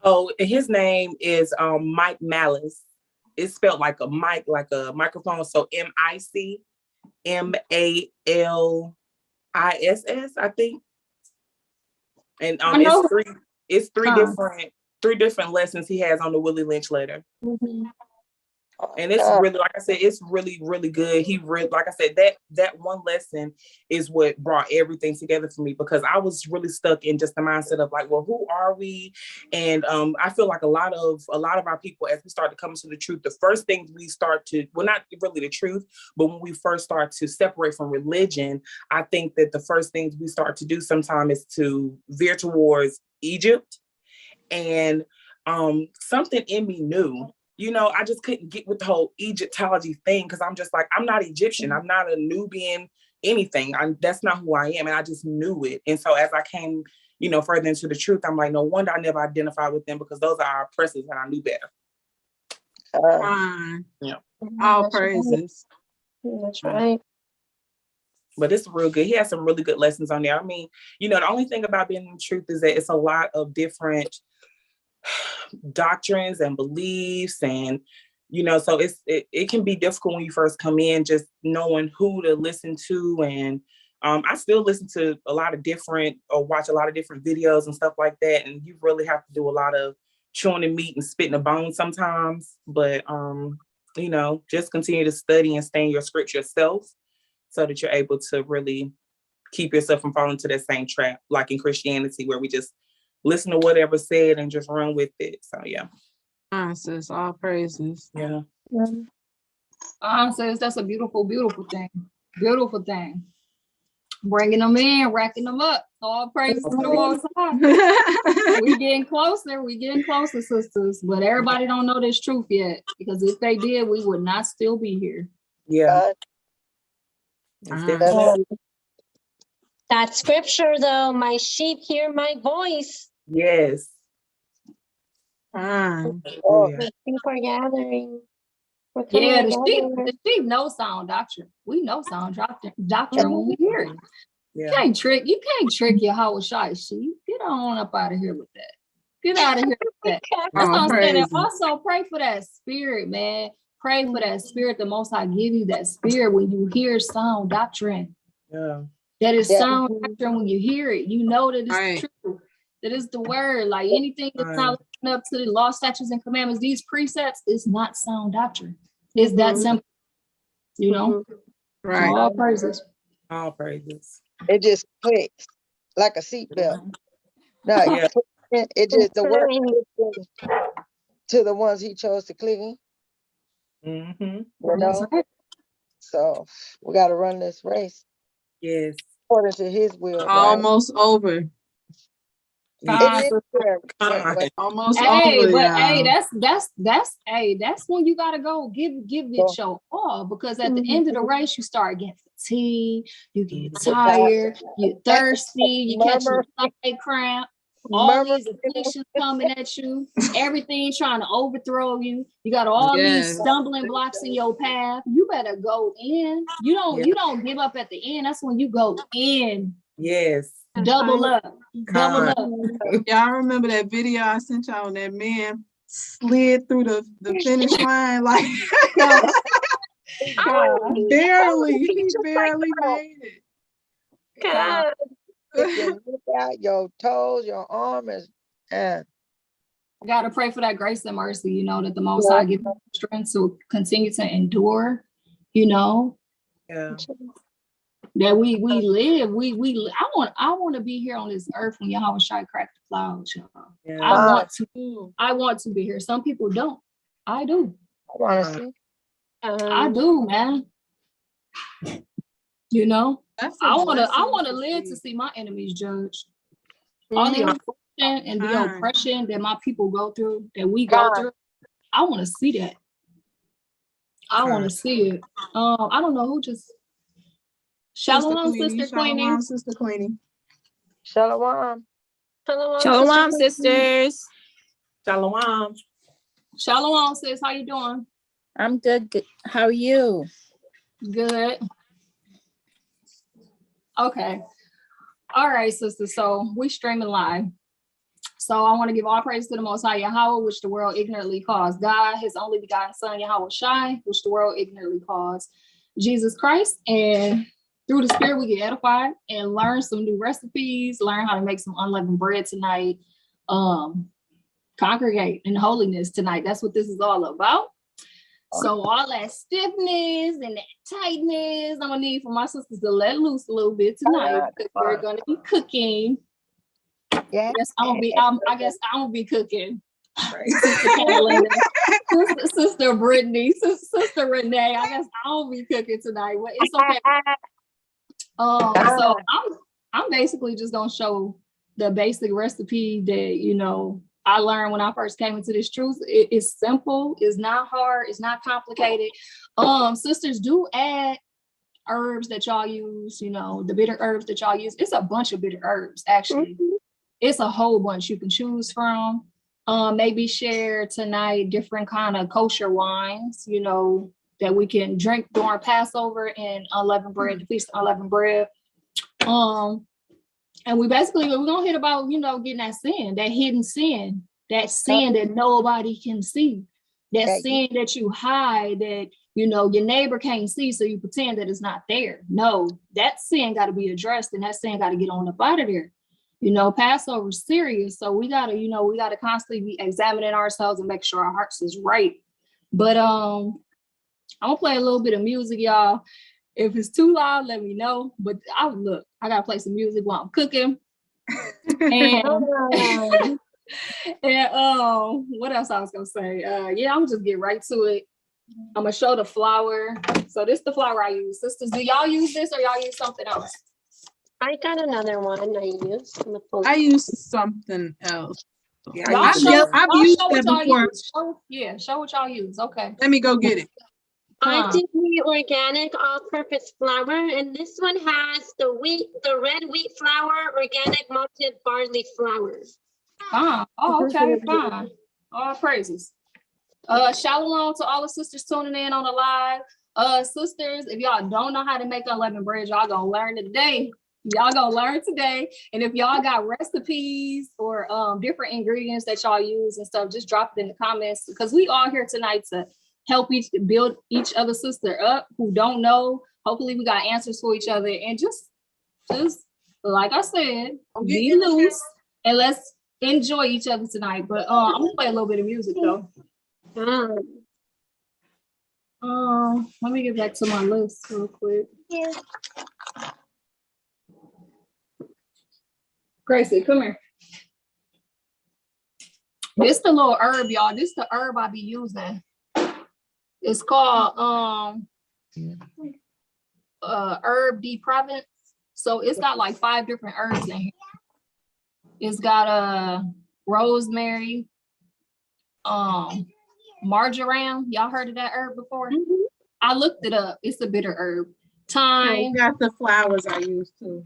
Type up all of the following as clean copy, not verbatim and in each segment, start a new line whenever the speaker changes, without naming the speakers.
Oh, his name is Mike Malice. It's spelled like a mic, like a microphone. So MICMALISS, I think. And
I know.
it's three different lessons he has on the Willie Lynch letter.
Mm-hmm.
And it's really, like I said, it's really, really good. Like I said, that one lesson is what brought everything together for me, because I was really stuck in just the mindset of like, well, who are we? And I feel like a lot of our people, as we start to come to the truth, the first things we start to, well, not really the truth, but when we first start to separate from religion, I think that the first things we start to do sometimes is to veer towards Egypt. And something in me knew, I just couldn't get with the whole Egyptology thing, because I'm just like, I'm not Egyptian. I'm not a Nubian, anything. That's not who I am. And I just knew it. And so as I came, further into the truth, I'm like, no wonder I never identified with them, because those are our oppressors and I knew better.
Yeah. All praises.
That's right.
But it's real good. He has some really good lessons on there. I mean, the only thing about being in the truth is that it's a lot of different doctrines and beliefs, and so it can be difficult when you first come in, just knowing who to listen to. And I still listen to a lot of different, or watch a lot of different videos and stuff like that, and you really have to do a lot of chewing the meat and spitting the bones sometimes. But just continue to study and stay in your scripture yourself, so that you're able to really keep yourself from falling into that same trap, like in Christianity, where we just listen to whatever said and just run with it. So yeah.
Sis, all praises.
Yeah.
Sis, that's a beautiful, beautiful thing. Beautiful thing. Bringing them in, racking them up. All praises to the Most High. We getting closer, sisters. But everybody don't know this truth yet, because if they did, we would not still be here.
Yeah.
That scripture, though, my sheep hear my voice.
Yes.
The sheep are gathering.
Yeah, the sheep know sound doctrine. We know sound doctrine when we hear it.
Yeah.
You can't trick your Hawashai sheep. Get on up out of here with that. Get out of here with that. That's what I'm saying. Also, pray for that spirit, man. Pray for that spirit. The Most High give you that spirit when you hear sound doctrine.
Yeah.
That is sound doctrine when you hear it. You know that it's true. That is the word. Like anything that's not living up to the law, statutes, and commandments, these precepts, is not sound doctrine. It's that simple.
Right.
All praises.
All praises.
It just clicks like a seatbelt. No, it just the word to the ones he chose to click in.
Mm-hmm.
So we got to run this race.
Yes.
According to his will.
Almost over.
It is
almost over.
That's when you gotta go give it your all, because at the end of the race you start getting fatigued, you get tired, you're thirsty, you catch a stomach cramp, all these afflictions coming at you, everything trying to overthrow you. You got all these stumbling blocks in your path. You better go in. You don't give up at the end. That's when you go in.
Yes.
Double up.
Y'all remember that video I sent y'all when that man slid through the finish line? Like he barely made it.
God.
If you look out your toes, your arms, and
gotta pray for that grace and mercy, that the Most High give strength to continue to endure, that we live, I want to be here on this earth when Yahweh Shai crack the clouds, y'all. Yeah. I want to be here. Some people don't. I do. I do, man. I want to live to see my enemies judged. All the oppression and the oppression that my people go through, that we go through, I want to see that. I want to see it. I don't know who just. Shalom, Sister Queenie.
Shalom, Sister Queenie.
Shalom.
Shalom, sisters.
Shalom.
Shalom, sis. How you doing?
I'm good. How are you?
Good. Okay. All right, sister. So we streaming live. So I want to give all praise to the Most High Yahweh, which the world ignorantly calls God, his only begotten son, Yahweh Shai, which the world ignorantly calls Jesus Christ. And through the Spirit, we get edified and learn some new recipes, learn how to make some unleavened bread tonight, congregate in holiness tonight. That's what this is all about. So all that stiffness and that tightness, I'm gonna need for my sisters to let loose a little bit tonight because we're gonna be cooking.
Yeah.
I guess I'm gonna be cooking. Sister Catalina, Sister Brittany, Sister Renee. I guess I'll be cooking tonight. Well, it's okay. So I'm basically just gonna show the basic recipe that I learned when I first came into this truth. It's simple, it's not hard, it's not complicated. Sisters do add herbs that y'all use, the bitter herbs that y'all use. It's a bunch of bitter herbs, actually. It's a whole bunch you can choose from. Maybe share tonight different kind of kosher wines, that we can drink during Passover and unleavened bread, the feast of unleavened bread. And we're gonna hit about, getting that sin, that hidden sin, that sin that nobody can see, that sin that you hide, that your neighbor can't see, so you pretend that it's not there. No, that sin got to be addressed, and that sin got to get on up out of there. Passover is serious, so we gotta constantly be examining ourselves and make sure our hearts is right. But I'm gonna play a little bit of music, y'all. If it's too loud, let me know. But I gotta play some music while I'm cooking. And what else I was gonna say? I'm gonna just get right to it. I'm gonna show the flour. So this is the flour I use. Sisters, do y'all use this or y'all use something else?
I got another one I use.
I use something else.
Yeah,
I've used that before.
Show what y'all use. Okay.
Let me go get it.
I did the organic all-purpose flour, and this one has the red wheat flour, organic malted barley flour.
Okay, fine. All praises. Shalom to all the sisters tuning in on the live. Sisters, if y'all don't know how to make unleavened bread, y'all gonna learn today. And if y'all got recipes or different ingredients that y'all use and stuff, just drop it in the comments, because we all here tonight to help build each other sister up who don't know. Hopefully we got answers for each other, and just like I said, be loose and let's enjoy each other tonight. But I'm gonna play a little bit of music though. Let me get back to my list real quick. Gracie, come here. This the little herb, y'all. This the herb I be using. It's called herb de Provence. So it's got like 5 different herbs in here. It's got rosemary, marjoram. Y'all heard of that herb before? I looked it up. It's a bitter herb. Thyme.
Got the flowers I use too.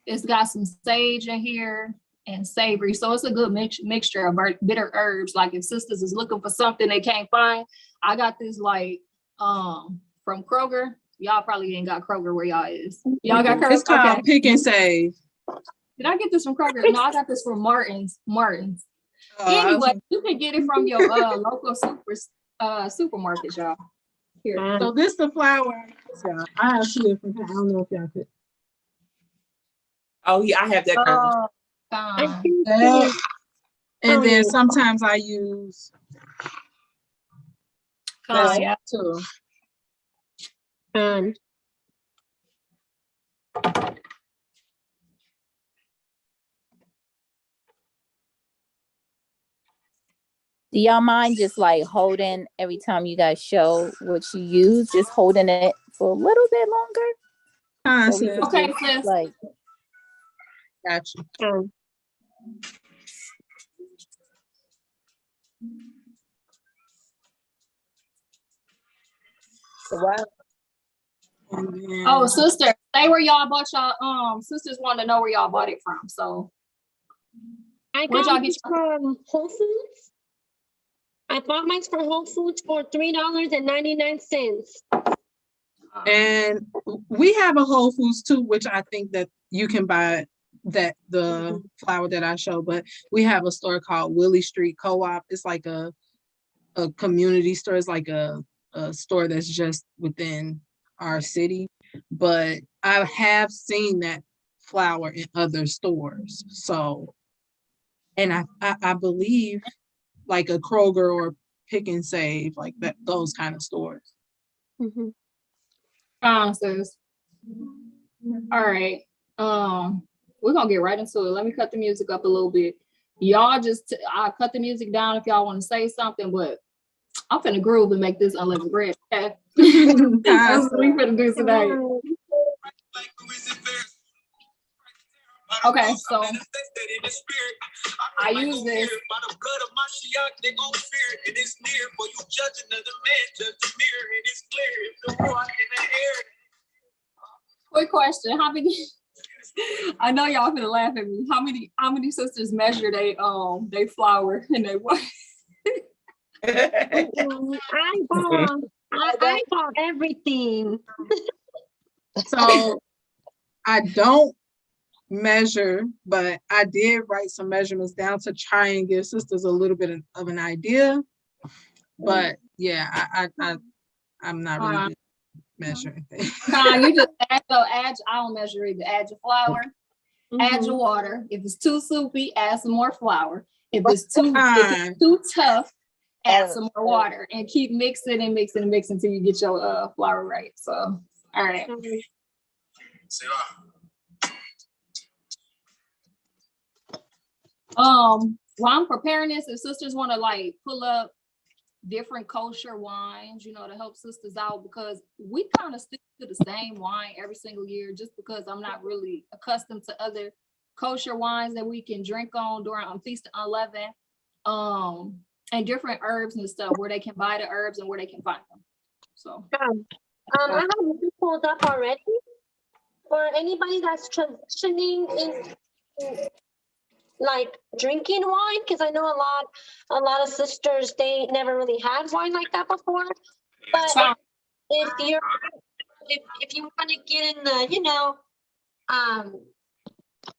It's got some sage in here and savory. So it's a good mixture of bitter herbs. Like if sisters is looking for something they can't find, I got this from Kroger. Y'all probably ain't got Kroger where y'all is. Y'all got Kroger?
It's called Pick and Save.
Did I get this from Kroger? No, I got this from Martin's. Anyway, you can get it from your local supermarket, y'all. Here.
So this the flour. I have 2 different kinds. I don't know if y'all could.
Oh yeah, I have that kind.
And then sometimes I use too.
Do y'all mind just like holding every time you guys show what you use, just holding it for a little bit longer? So
okay, sis.
Like,
gotcha.
Wow.
Oh, sister, say where y'all bought y'all. Sisters want to know where y'all bought it from. So
I got it from Whole Foods. I bought mine from Whole Foods for $3.99.
And we have a Whole Foods too, which I think that you can buy that the flour that I show, but we have a store called Willie Street Co-op. It's like a community store. It's like a store that's just within our city. But I have seen that flour in other stores. So, and I believe like a Kroger or Pick and Save, like that, those kind of stores.
Sis. All right. We're gonna get right into it. Let me cut the music up a little bit. Y'all just I'll cut the music down if y'all want to say something, but I'm finna groove and make this unleavened bread. Okay. That's what we finna do today. Okay, so I use this. Quick question: how many? I know y'all gonna laugh at me. How many sisters measure they flour and they what?
I bought everything.
So I don't measure, but I did write some measurements down to try and give sisters a little bit of an idea. But yeah, I'm not really good at measuring things.
You just add, I don't measure either. Add your flour, add your water. If it's too soupy, add some more flour. If it's too tough, add some more water, and keep mixing and mixing and mixing until you get your flour right. So, all right. While I'm preparing this, if sisters want to like pull up different kosher wines, you know, to help sisters out, because we kind of stick to the same wine every single year, just because I'm not really accustomed to other kosher wines that we can drink on during Feast of Unleavened, and different herbs and stuff, where they can buy the herbs and where they can find them. So
I have it pulled up already. For anybody that's transitioning into like drinking wine, because I know a lot of sisters, they never really had wine like that before. But if you want to get in the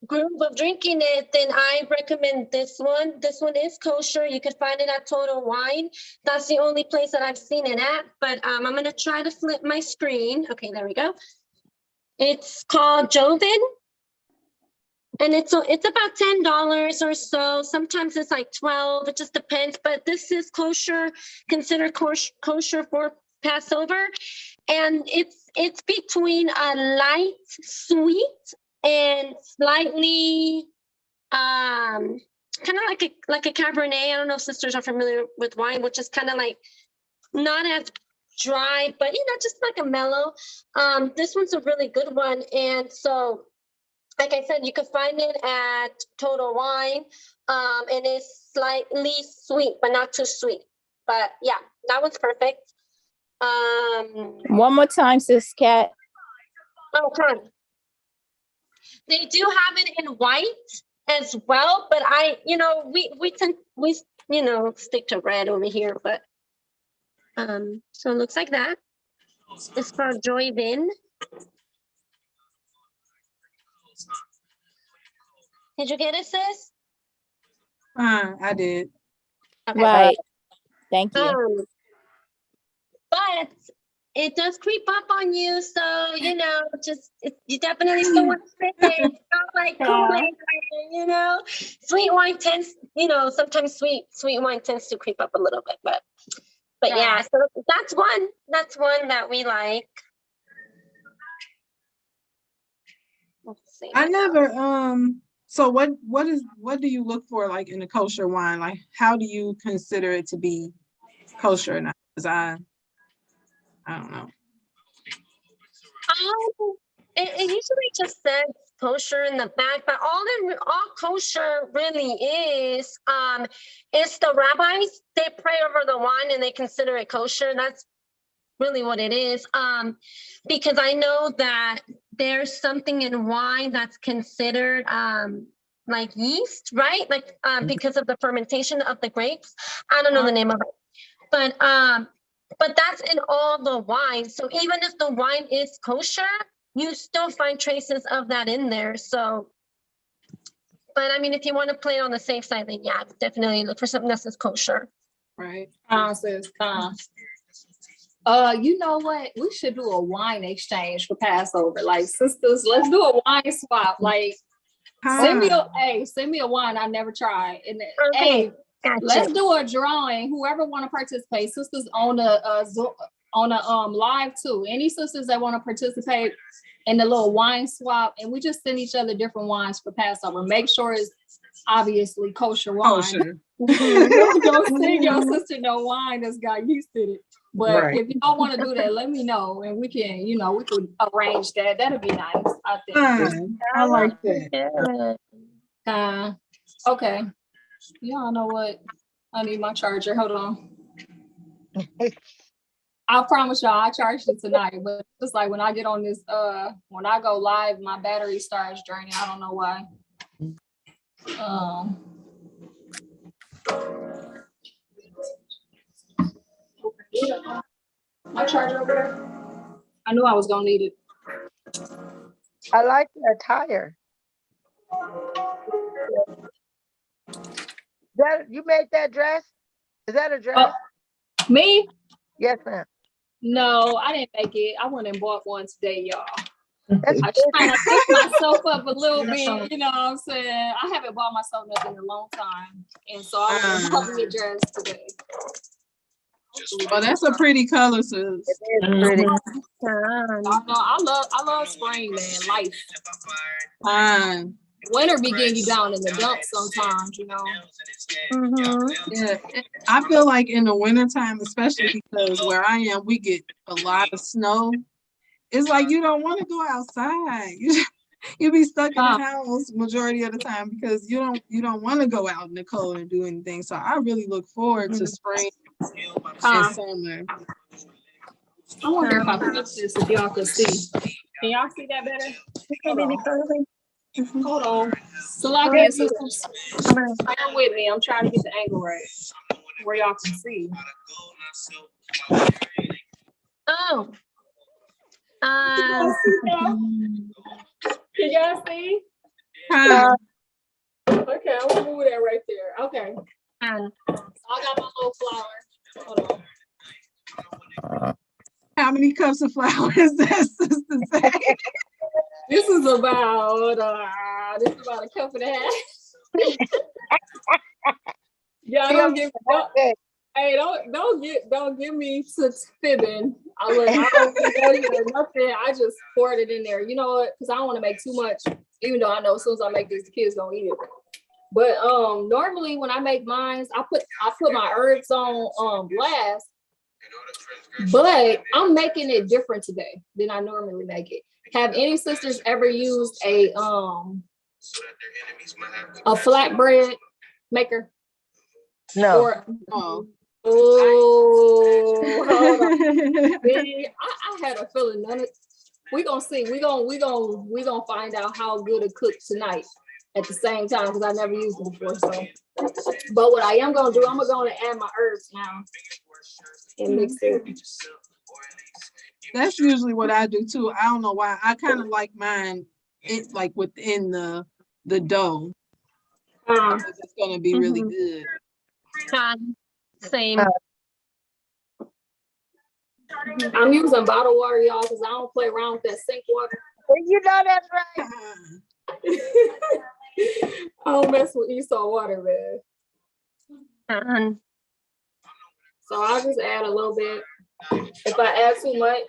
groove of drinking it, then I recommend this one. This one is kosher. You can find it at Total Wine. That's the only place that I've seen it at. But I'm gonna try to flip my screen. Okay, there we go. It's called Joven. And it's about $10 or so. Sometimes it's like $12. It just depends. But this is kosher, considered kosher for Passover, and it's between a light sweet and slightly kind of like a Cabernet. I don't know if sisters are familiar with wine, which is kind of like not as dry, but just like a mellow. This one's a really good one, and so. Like I said, you can find it at Total Wine, and it's slightly sweet, but not too sweet. But yeah, that one's perfect.
One more time, Sis Cat.
Oh, come on. They do have it in white as well, but we stick to red over here. But so it looks like that. It's called Joyvin. Did you get it, sis?
I did.
Okay.
Right. Thank you.
But it does creep up on you, so you definitely still want to sit there. It's not like Kool-Aid, Sweet wine tends, sometimes sweet wine tends to creep up a little bit, but yeah. So that's one that we like. Let's see.
I never so what do you look for like in a kosher wine? Like how do you consider it to be kosher or not? Because I don't know.
It usually just says kosher in the back, but all kosher really is the rabbis, they pray over the wine and they consider it kosher. That's really what it is. Because I know that there's something in wine that's considered like yeast, right? Like because of the fermentation of the grapes. I don't know the name of it, but that's in all the wine. So even if the wine is kosher, you still find traces of that in there. So But I mean, if you want to play on the safe side, then yeah, definitely look for something that says kosher.
Right.
Sis, you know what? We should do a wine exchange for Passover. Like, sisters, let's do a wine swap. Like, send me a wine I never tried. And
Okay,
hey,
gotcha.
let's do a drawing. Whoever want to participate, sisters on a live too. Any sisters that want to participate in the little wine swap, and we just send each other different wines for Passover. Make sure it's obviously kosher wine.
Kosher.
Don't send your sister no wine that's got yeast in it. But if you don't want to do that, let me know, and we can, we could arrange that. That'd be nice, I think.
I like that.
Okay. Y'all know what? I need my charger. Hold on. I promise y'all, I charged it tonight, but just like when I get on this, when I go live, my battery starts draining. I don't know why. My charger over there. I knew I was gonna need it.
I like the attire. That you made that dress? Is that a dress?
Me?
Yes, ma'am.
No, I didn't make it. I went and bought one today, y'all.
That's
I just trying to pick myself up a little bit, you know what I'm saying? I haven't bought myself nothing in a long time. And so I went and bought me a dress today.
Oh, that's a pretty color, sis.
it is pretty.
I love spring, man. Life. Winter be getting you down in the dumps sometimes,
Yeah, I feel like in the wintertime, especially because where I am, we get a lot of snow. It's like you don't want to go outside. You be stuck in the house majority of the time because you don't want to go out in the cold and do anything. So I really look forward to spring and summer.
I wonder if I put this if y'all can see. Can y'all see that better? Hold on. Salakia, sisters, bear with me. I'm trying to get the angle right where y'all can see.
Oh.
Can y'all see? Okay, I'm gonna move that right there. Okay. So I got my little flower. Hold on.
How many cups of flour is that, sister say?
This is about a cup and a half. Yeah, don't give me to fibbing. I don't nothing. I just poured it in there. You know what? Because I don't want to make too much, even though I know as soon as I make this, the kids don't eat it. But normally when I make mine, I put my herbs on blast. But I'm making it different today than I normally make it. Have any sisters ever used a flatbread maker?
No.
Or, hold on. See, I had a feeling none of. We gonna see. We gonna find out how good it cooks tonight at the same time because I never used it before. So, but what I am gonna do, I'm gonna add my herbs now and mix it.
That's usually what I do too. I don't know why. I kind of like mine like within the dough. It's gonna be really good.
Same.
I'm using bottled water, y'all, because I don't play around with that sink water.
You know that's right.
I don't mess with Esau water, man. So I'll just add a little bit. If I add too much,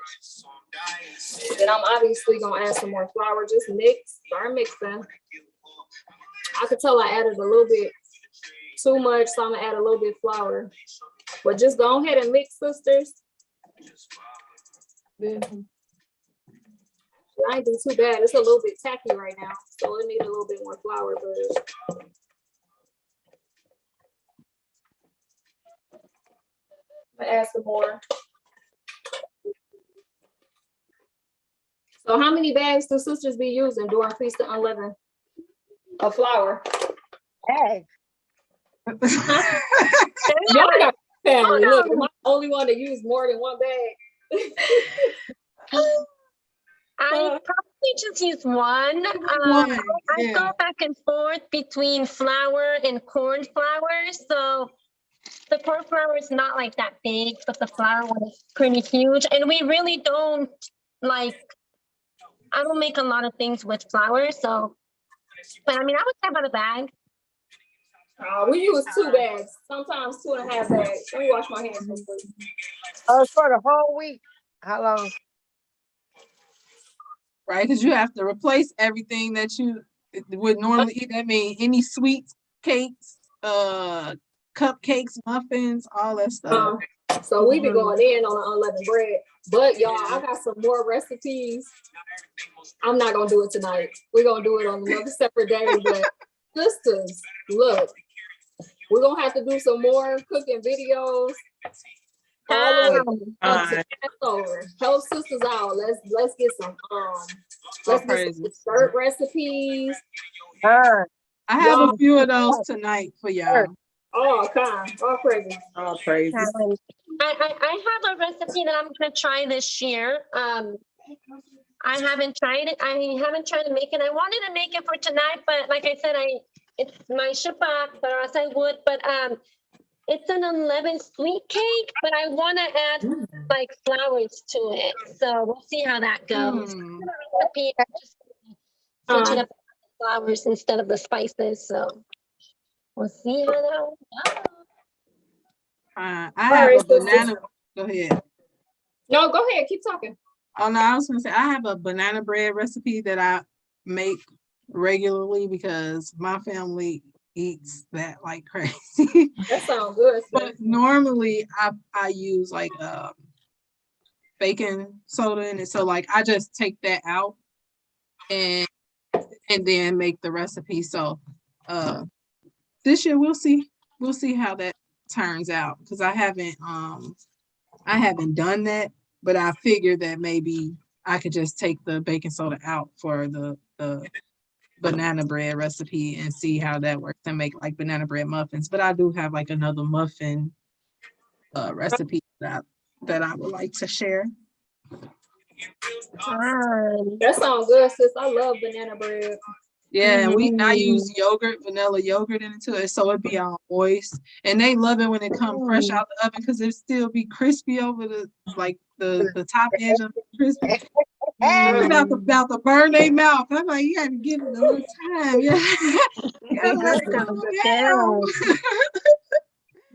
then I'm obviously gonna add some more flour. Just start mixing. I could tell I added a little bit too much, so I'm gonna add a little bit of flour. But just go ahead and mix, sisters. I ain't do too bad. It's a little bit tacky right now, so it needs a little bit more flour, but I'm gonna add some more. So how many bags do sisters be using during Feast of Unleavened of flour?
Hey.
Y'all got family. Look, am I the only one that use more than one bag?
I just use one.
One,
I go back and forth between flour and corn flour. So the corn flour is not like that big, but the flour one is pretty huge. And we really don't like, I don't make a lot of things with flour. So, but I mean, I would say about a bag.
We use 2 bags, sometimes 2.5 bags. Let me wash my hands real quick.
Oh, for the whole week. How long?
right? Because you have to replace everything that you would normally eat. That means any sweets, cakes, cupcakes, muffins, all that stuff.
So we be going in on the unleavened bread. But y'all, I got some more recipes. I'm not gonna do it tonight. We're gonna do it on another separate day. But sisters, look, we're gonna have to do some more cooking videos. All the way up to Passover. Help sisters out. Let's get some dessert recipes.
I have a few of those tonight for y'all.
Oh, God. All praises.
All praises.
I have a recipe that I'm gonna try this year. I haven't tried it. I haven't tried to make it. I wanted to make it for tonight, but like I said, it's my Shabbat, but else I would. But it's an unleavened sweet cake, but I want to add like flowers to it. So we'll see how that goes. Just switch it up with flowers instead of the spices. So we'll see how that goes.
I have a banana. Go ahead.
No, go ahead. Keep talking.
Oh no, I was gonna say I have a banana bread recipe that I make regularly because my family eats that like crazy.
That sounds good.
But normally I use like baking soda in it. So like I just take that out and then make the recipe. So this year we'll see how that turns out because I haven't done that, but I figured that maybe I could just take the baking soda out for the banana bread recipe and see how that works and make like banana bread muffins. But I do have like another muffin recipe that I would like to share.
That sounds good, sis. I love banana bread.
Yeah, and I use yogurt, vanilla yogurt in it too, so it be all moist. And they love it when it comes fresh out the oven because it still be crispy over the top edge of the crispy. About to burn their mouth. I'm like, you gotta give it a little time. Yeah.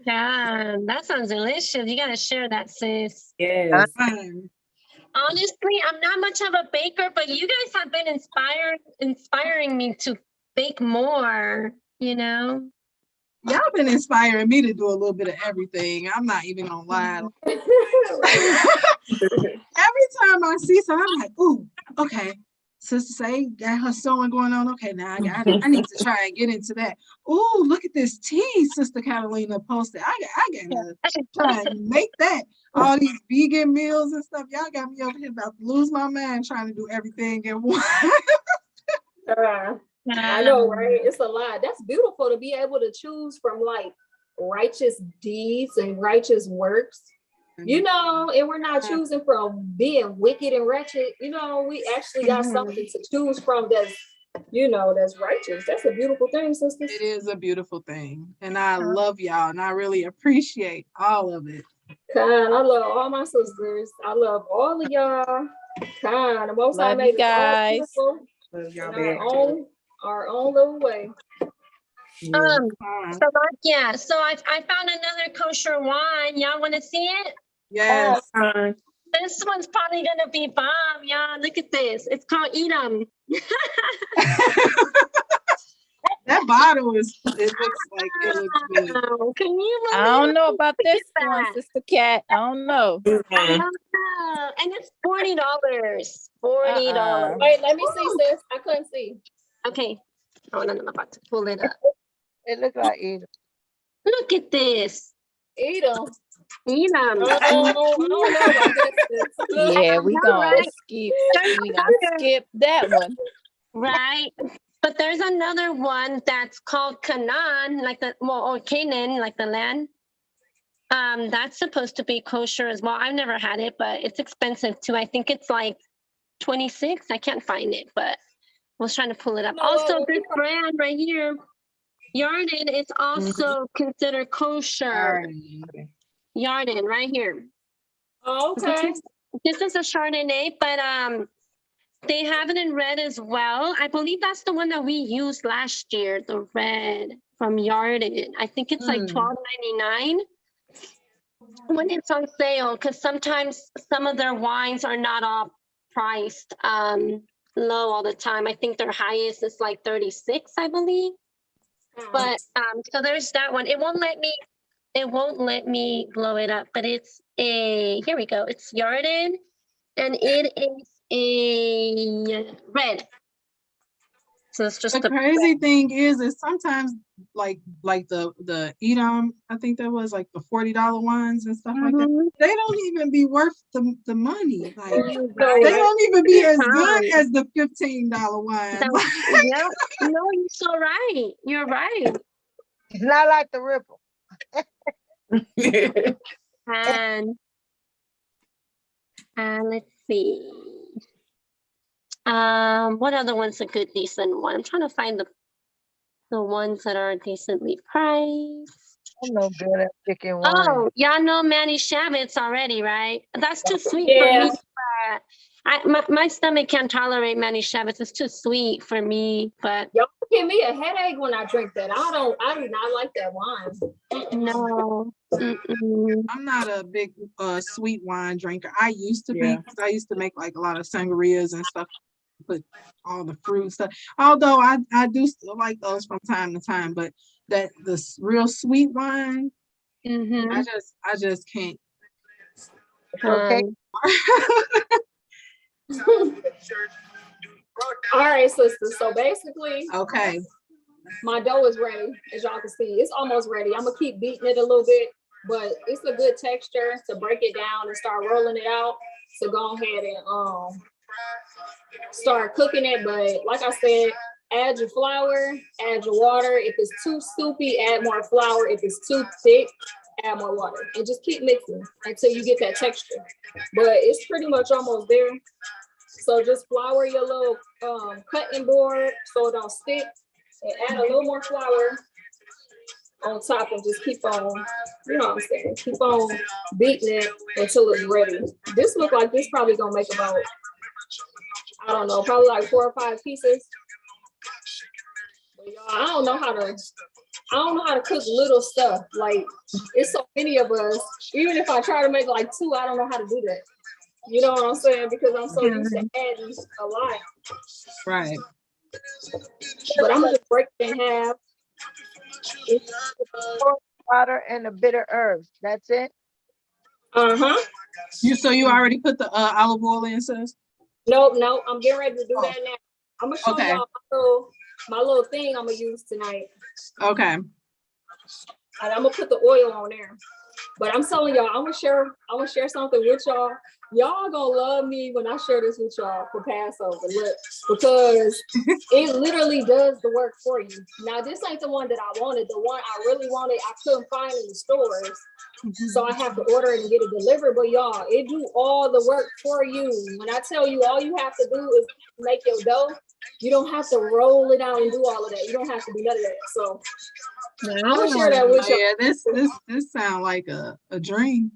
Yeah, that sounds delicious. You gotta share that, sis.
Yes.
Honestly, I'm not much of a baker, but you guys have been inspiring me to bake more, you know?
Y'all been inspiring me to do a little bit of everything. I'm not even gonna lie. Every time I see something, I'm like, ooh, okay. Sister Say got her sewing going on. Okay, now I need to try and get into that. Ooh, look at this tea Sister Catalina posted. I gotta try and make that. All these vegan meals and stuff. Y'all got me over here about to lose my mind trying to do everything in one.
I know, right? It's a lot. That's beautiful to be able to choose from like righteous deeds and righteous works. You know, and we're not choosing from being wicked and wretched. You know, we actually got something to choose from that's righteous. That's a beautiful thing, sisters.
It is a beautiful thing. And I love y'all and I really appreciate all of it.
Kind, I love all my sisters. I love all of y'all. Kind, the most I made guys. Love y'all our own little way.
So I found another kosher wine. Y'all want to see it?
Yes.
This one's probably gonna be bomb, y'all. Look at this. It's called Edom.
That bottle it looks good.
Can you believe
I don't know about this one, Sister Cat. I don't know.
And it's $40. $40.
Wait, let me see, sis. I couldn't see.
Okay. Oh no, I'm about to pull it up.
It looks like Edom.
Look at this.
Edom.
Edom.
I don't know about this.
Yeah, we gonna skip that one.
Right. But there's another one that's called Canaan, or Canaan, like the land. That's supposed to be kosher as well. I've never had it, but it's expensive too. I think it's like 26. I can't find it, but I was trying to pull it up.
No,
Also, this brand right here, Yarden, is also considered kosher. Yarden, right here.
Oh, okay.
This is a Chardonnay, but they have it in red as well. I believe that's the one that we used last year, the red from Yarden. I think it's like $12.99 when it's on sale, because sometimes some of their wines are not all priced low all the time. I think their highest is like 36, I believe. But so there's that one. It won't let me blow it up, but it's here we go. It's Yarden, and it is a red. So it's just
the crazy thing is sometimes like the Edom, I think that was like the $40 ones and stuff like that. They don't even be worth the money. Like they don't even be as good as the $15 ones.
Yeah, no, you're so right. You're right.
It's not like the Ripple.
And let's see. What other one's a good decent one? I'm trying to find the ones that are decently priced.
I'm no good at picking wine.
Oh, y'all know Manny Shavitz already, right? That's too sweet for me. My stomach can't tolerate Manny Shavitz. It's too sweet for me. But
y'all give me a headache when I drink that. I do not like that wine.
No.
I'm not a big sweet wine drinker. I used to be, because I used to make like a lot of sangrias and stuff, put all the fruit stuff. Although I do still like those from time to time, but the real sweet wine, I just can't.
Okay.
All right, sister. So basically,
okay,
my dough is ready. As y'all can see, it's almost ready. I'm gonna keep beating it a little bit, but it's a good texture to break it down and start rolling it out. So go ahead and start cooking it. But like I said, add your flour, add your water. If it's too soupy, add more flour. If it's too thick, add more water, and just keep mixing until you get that texture. But it's pretty much almost there. So just flour your little cutting board so it don't stick, and add a little more flour on top, and just keep on, you know what I'm saying, keep on beating it until it's ready. This look like this probably gonna make about, I don't know, probably like 4 or 5 pieces. But y'all, I don't know how to cook little stuff. Like, it's so many of us. Even if I try to make like 2, I don't know how to do that. You know what I'm saying? Because I'm so used to adding a lot.
Right.
But I'm gonna just break it in half.
It's water and the bitter herbs. That's it.
So you already put the olive oil in, sis?
Nope. I'm getting ready to do that now. I'm gonna show y'all my little thing I'm gonna use tonight.
Okay.
And I'm gonna put the oil on there. But I'm telling y'all, I'm gonna share something with y'all. Y'all gonna love me when I share this with y'all for Passover. Look, because it literally does the work for you. Now, this ain't the one that I wanted. The one I really wanted, I couldn't find in the stores. So I have to order it and get it delivered. But y'all, it do all the work for you. When I tell you, all you have to do is make your dough. You don't have to roll it out and do all of that. You don't have to do none of that. So I'm gonna share that with you.
Yeah, this sounds like a dream.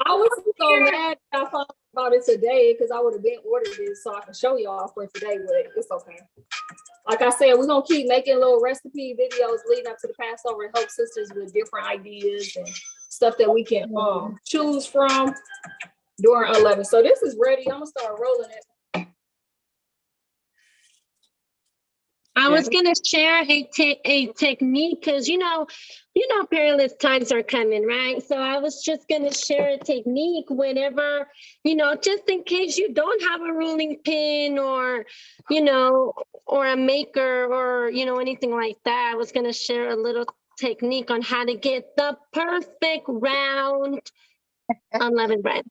I was so mad I found out about it today, because I would have been ordered it so I can show y'all for today, but it's okay. Like I said, we're gonna keep making little recipe videos leading up to the Passover and help sisters with different ideas and stuff that we can choose from during unleavened. So this is ready. I'm gonna start rolling it.
I was gonna share a technique, because you know, perilous times are coming, right? So I was just gonna share a technique whenever, just in case you don't have a rolling pin or, or a maker or anything like that. I was gonna share a little technique on how to get the perfect round unleavened bread.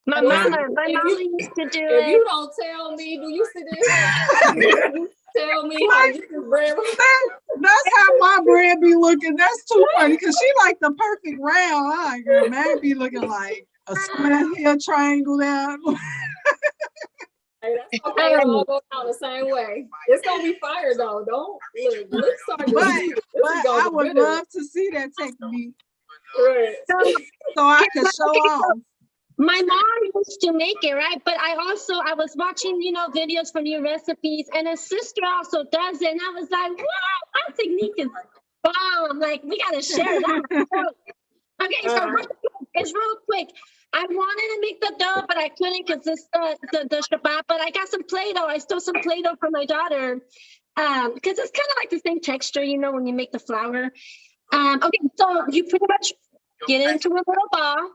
My mama used to do it.
If you don't tell me, do you see this? Tell me how you can bread.
That's how my bread be looking. That's too funny, because she like the perfect round. I like, girl, man be looking like a square here, triangle there.
Hey, that's okay. It'll all go down the same way. It's gonna be fire though. Don't look sorry.
But I would love to see that technique.
Right.
So I could show off.
My mom used to make it, right? But I was watching, videos for new recipes, and a sister also does it. And I was like, wow, that technique is bomb. Like, we got to share that. Okay, so it's real quick. I wanted to make the dough, but I couldn't because it's the Shabbat. But I got some Play-Doh. I stole some Play-Doh from my daughter because it's kind of like the same texture, when you make the flour. Okay, so you pretty much get it into a little ball,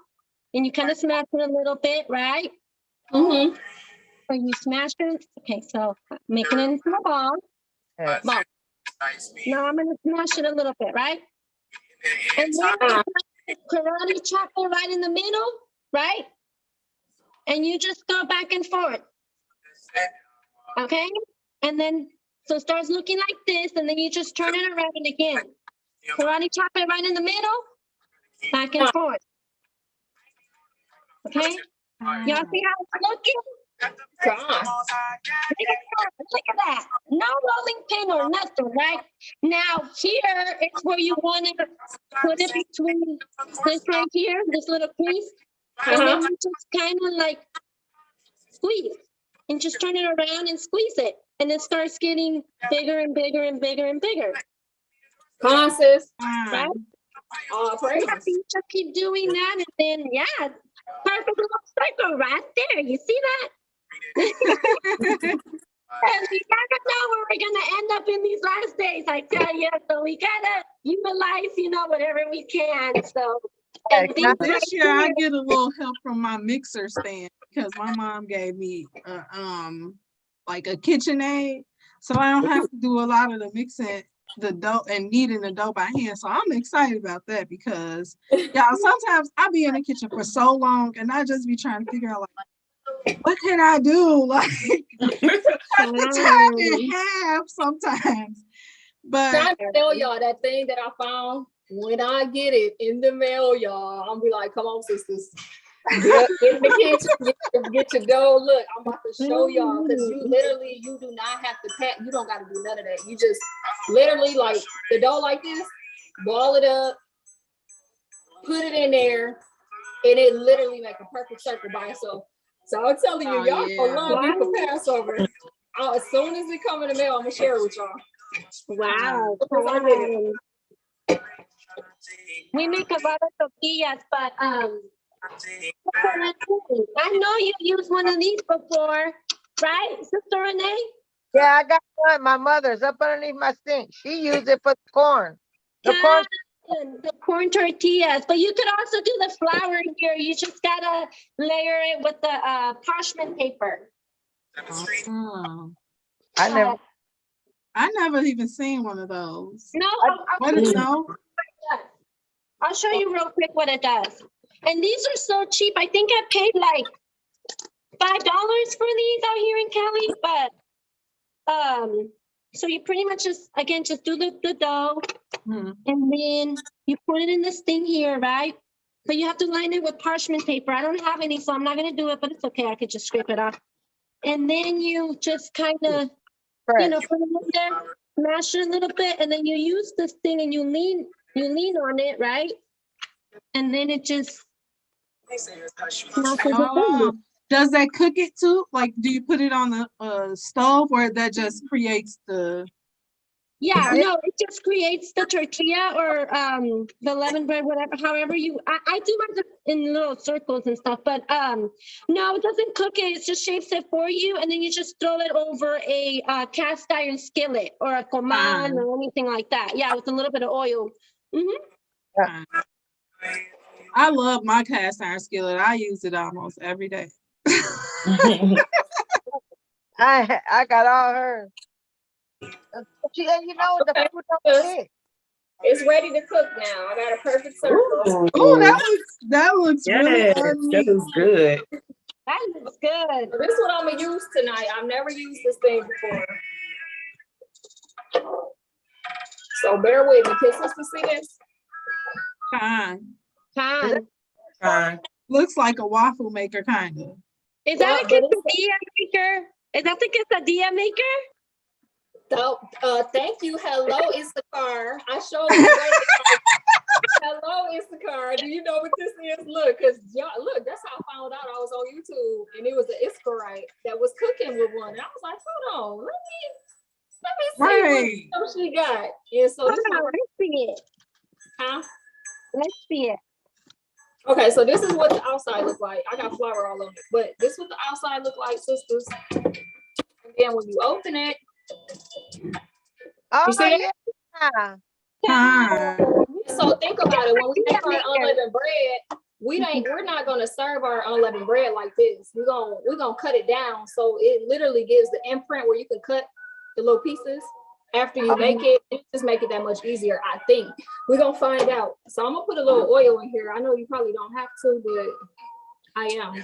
and you kind of smash it a little bit, right? Mm-hmm. So you smash it. Okay, so making it into a ball. Ball. Now I'm going to smash it a little bit, right? And then karate chopper right in the middle, right? And you just go back and forth. Okay? And then, so it starts looking like this, and then you just turn it around again. Karate chopper right in the middle, back and forth. Okay? Y'all see how it's looking? Look at that. No rolling pin or nothing, right? Now, here is where you want to put it between this right here, this little piece. And then you just kind of like squeeze and just turn it around and squeeze it. And it starts getting bigger and bigger and bigger and bigger.
Come on, sis.
Right?
Praise.
You just keep doing that, and then, perfect little circle right there. You see that? And we never know where we're gonna end up in these last days, I tell you. So we gotta utilize, whatever we can. So
this year I get a little help from my mixer stand because my mom gave me like a KitchenAid, so I don't have to do a lot of the mixing the dough and kneading the dough by hand. So I'm excited about that because sometimes I be in the kitchen for so long and I just be trying to figure out like, what can I do? Like cut the time in half sometimes. But
I tell y'all that thing that I found when I get it in the mail, y'all, I'm be like, come on, sisters. Get in the kitchen, get your dough. Look, I'm about to show y'all because you do not have to pack. You don't got to do none of that. You just literally like the dough like this, ball it up, put it in there, and it literally make a perfect circle by itself. So I'm telling you, y'all gonna love me for Passover. As soon as it come in the mail, I'm gonna share it with y'all.
Wow. We make a lot of tortillas, but I know you used one of these before, right, Sister Renee?
Yeah, I got one. My mother's up underneath my sink. She used it for the corn.
The corn tortillas, but you could also do the flour here. You just gotta layer it with the parchment paper.
I never even seen one of those.
No, I'll show you real quick what it does. And these are so cheap. I think I paid like $5 for these out here in Cali, but so you pretty much just do the dough, and then you put it in this thing here, right? But you have to line it with parchment paper. I don't have any, so I'm not gonna do it, but it's okay. I could just scrape it off. And then you just kind of, put it in there, mash it a little bit, and then you use this thing and you lean on it, right? And then it just.
Does that cook it too? Like, do you put it on the stove, or that just creates the?
Yeah, no, it just creates the tortilla or the leavened bread, whatever. However I do mine in little circles and stuff, but no, it doesn't cook it. It just shapes it for you, and then you just throw it over a cast iron skillet or a comal or anything like that. Yeah, with a little bit of oil.
I love my cast iron skillet. I use it almost every day.
I got all hers. The food don't fit.
It's ready to cook now. I got a perfect circle.
Oh, that looks really good.
That looks good.
That looks good.
So this is what I'm gonna use tonight. I've never used this thing before. So bear with me. Can sisters see this?
Fine.
Fine.
looks like a waffle maker, kind of.
Is that a quesadilla maker? Is that the quesadilla maker?
So, thank you. Hello, Instacar. I showed you. Hello, Instacar. Do you know what this is? Look, because y'all, look, that's how I found out. I was on YouTube, and it was an Iscarite that was cooking with one. And I was like, hold on, let me see what she got. And so this
let's see it.
Huh?
Let's see it.
Okay, so this is what the outside look like. I got flour all over it, but this is what the outside look like, sisters. And then when you open it,
Oh,
you see
yeah.
So think about it. When we make our unleavened bread, we're not gonna serve our unleavened bread like this. We're gonna cut it down so it literally gives the imprint where you can cut the little pieces after you make it. It just make it that much easier, I think. We're gonna find out. So I'm gonna put a little oil in here. I know you probably don't have to, but I am.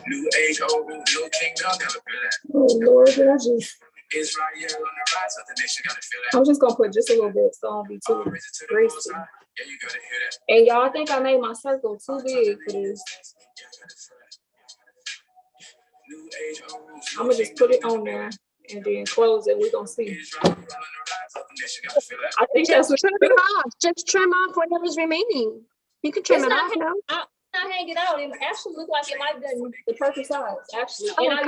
New age, old new kingdom, gotta feel that.
Oh Lord, did I just?
Israel on the rise of the nation, gotta feel that.
I'm just gonna put just a little bit so I don't be too greasy.
Yeah, you gotta hear that.
And y'all, I think I made my circle too big for this.
New age, old
I'm gonna just put it on there and then close it. We're gonna see. I think that's what
trim it off. Just trim off whatever's remaining. You can trim it off, no?
Not hang it out. It actually looked like it might have been the perfect size, actually.
Oh,
And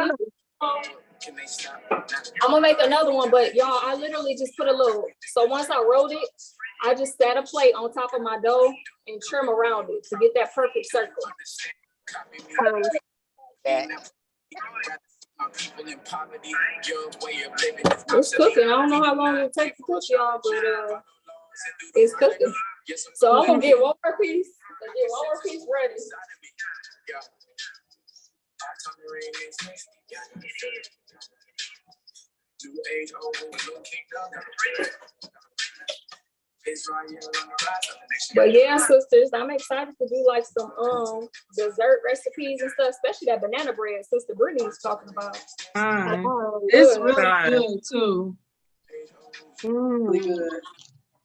I'm gonna make another one, but y'all, I literally just put a little. So once I rolled it, I just set a plate on top of my dough and trim around it to get that perfect circle. It's cooking. I don't know how long it takes to cook, y'all, but it's cooking. So I'm gonna get one more piece. Get one more piece ready. But yeah, sisters, I'm excited to do like some dessert recipes and stuff, especially that banana bread Sister Brittany was talking about.
It's really good too. Really good.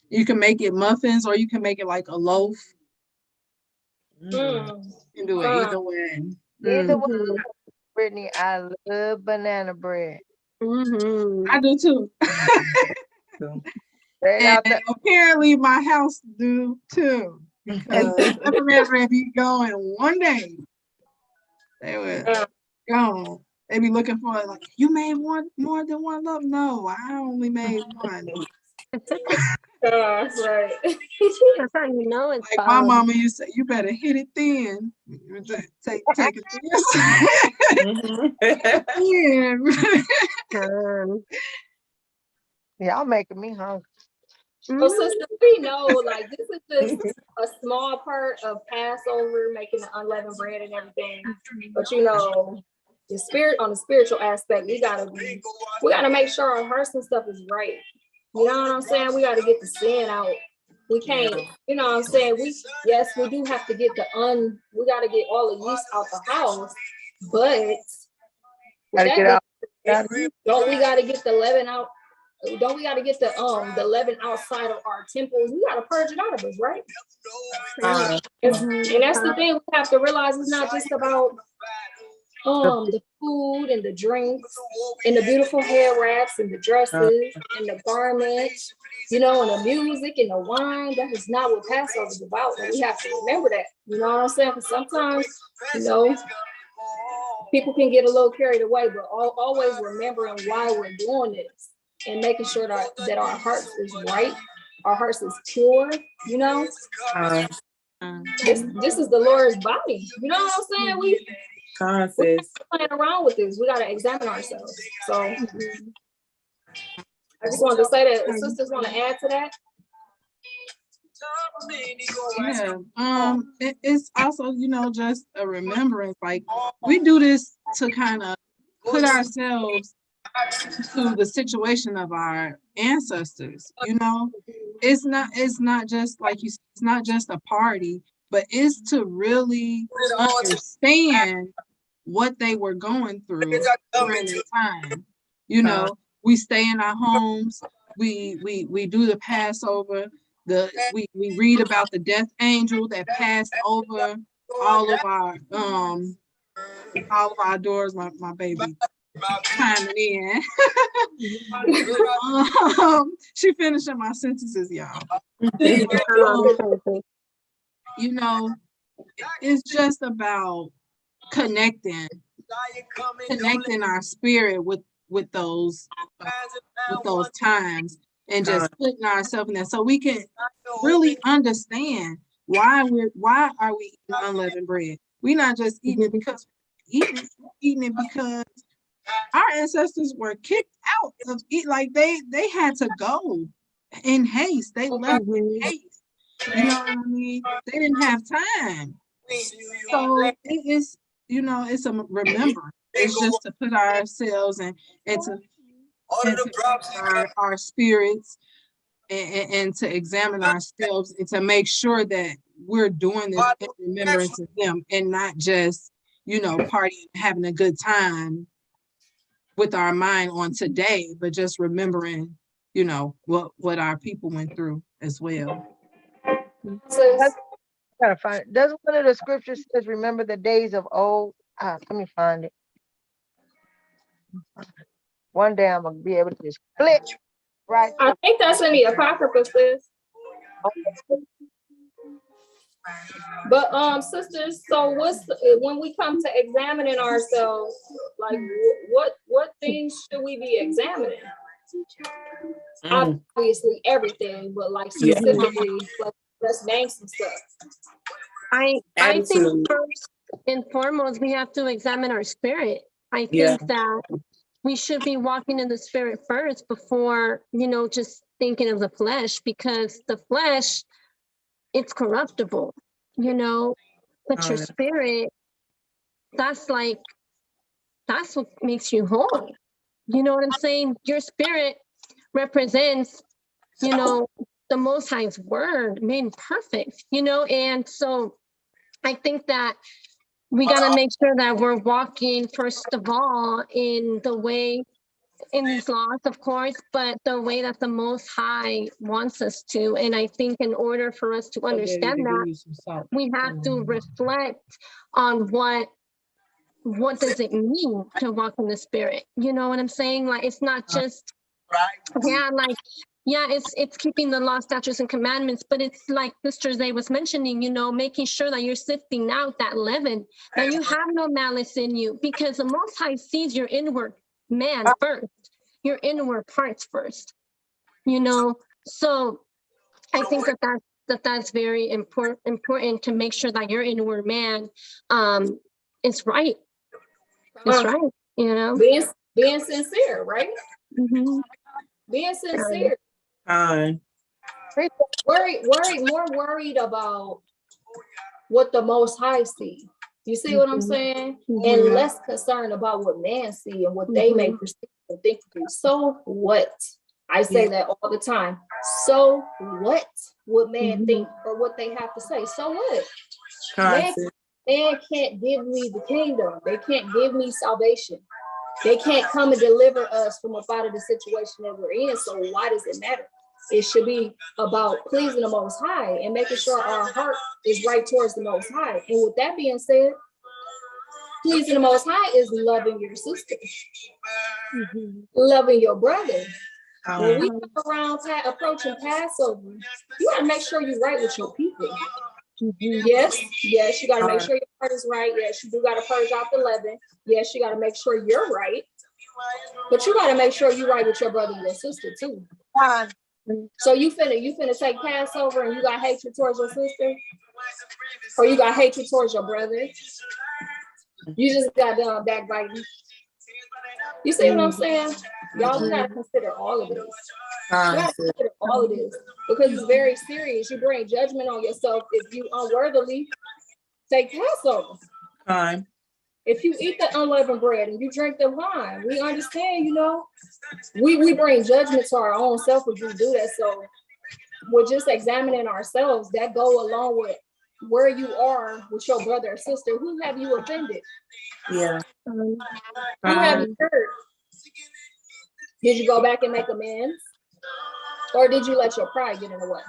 You can make it muffins or you can make it like a loaf. You can do it either way.
Either way, Brittany, I love banana bread.
I do too.
And
apparently my house do too. Because the banana bread be going one day. They were gone. They be looking for it, like, you made one more than one loaf? No, I only made one.
Right.
That's how you know it's
like my mama used to say, you better hit it thin. Take it thin.
Y'all making me hungry.
So sister, we know like this is just a small part of Passover, making the unleavened bread and everything. But you know, the spirit on the spiritual aspect, we gotta make sure our hearts and stuff is right. You know what I'm saying? We got to get the sin out. We can't, you know what I'm saying? We do have to get we got to get all the yeast out the house, but don't we got to get the leaven out? Don't we got to get the leaven outside of our temples? We got to purge it out of us, right? And that's the thing we have to realize. It's not just about the food and the drinks and the beautiful hair wraps and the dresses and the garments, you know, and the music and the wine. That is not what Passover is about. And we have to remember that. You know what I'm saying? Because sometimes, you know, people can get a little carried away, but always remembering why we're doing this and making sure that our hearts is right, our hearts is pure, you know. This is the Lord's body. You know what I'm saying? We're not playing around with this. We got to examine ourselves. So I just wanted to say that. Sisters want to add to that?
Yeah. It's also, you know, just a remembrance. Like, we do this to kind of put ourselves to the situation of our ancestors. You know, it's not just like you said, it's not just a party, but it's to really understand what they were going through during the time. You know, we stay in our homes, we do the Passover, we read about the death angel that passed over all of our doors. My baby chiming in. She finishing my sentences, y'all. You know, it's just about connecting our spirit with those times, and just putting ourselves in there so we can really understand why are we eating unleavened bread. We're not just eating it because eating it because our ancestors were kicked out of it. Like they had to go in haste. They left in haste. You know what I mean? They didn't have time. So it is, it's a remember. It's just to put ourselves and to our spirits and to examine ourselves and to make sure that we're doing this in remembrance of them, and not just, partying, having a good time with our mind on today, but just remembering, what our people went through as well.
Gotta find it. Doesn't one of the scriptures says, remember the days of old? Let me find it. One day I'm gonna be able to just click right.
I think that's in the Apocrypha, sis. But sisters, so when we come to examining ourselves, like what things should we be examining? Obviously everything, but like specifically, let's name some stuff.
I think first and foremost we have to examine our spirit. I think that we should be walking in the spirit first before, just thinking of the flesh, because the flesh, it's corruptible, but your spirit, that's what makes you whole. You know what I'm saying? Your spirit represents, the Most High's word made perfect, and so I think that we got to make sure that we're walking, first of all, in the way, in these laws, of course, but the way that the Most High wants us to. And I think in order for us to understand that, we have to reflect on what does it mean to walk in the spirit? You know what I'm saying? Like, it's not just, it's keeping the law, statutes, and commandments, but it's like Sister Zay was mentioning, making sure that you're sifting out that leaven, that you have no malice in you, because the Most High sees your inward man first, your inward parts first, So I think that's very important to make sure that your inward man is right. It's right,
Being sincere, right?
Mm-hmm.
Being sincere. More worried about what the Most High see. You see what I'm saying? And less concerned about what man see and what they may perceive and think. So what? I say that all the time. So what would man think or what they have to say? So what? Man can't give me the kingdom. They can't give me salvation. They can't come and deliver us from up out of the situation that we're in. So why does it matter? It should be about pleasing the Most High and making sure our heart is right towards the Most High. And with that being said, pleasing the Most High is loving your sister, loving your brother. When we come around approaching Passover, you gotta make sure you're right with your people. Yes, you gotta make sure your heart is right. Yes, you do gotta purge out the leaven. Yes, you gotta make sure you're right. But you gotta make sure you're right with your brother and your sister too. So you finna take Passover and you got hatred towards your sister, or you got hatred towards your brother. You just got done backbiting. You see what I'm saying? Y'all, you gotta consider all of this. You gotta consider all of this because it's very serious. You bring judgment on yourself if you unworthily take Passover. If you eat the unleavened bread and you drink the wine, we understand, we bring judgment to our own self if we do that. So we're just examining ourselves. That go along with where you are with your brother or sister. Who have you offended? Who have you hurt? Did you go back and make amends? Or did you let your pride get in the way?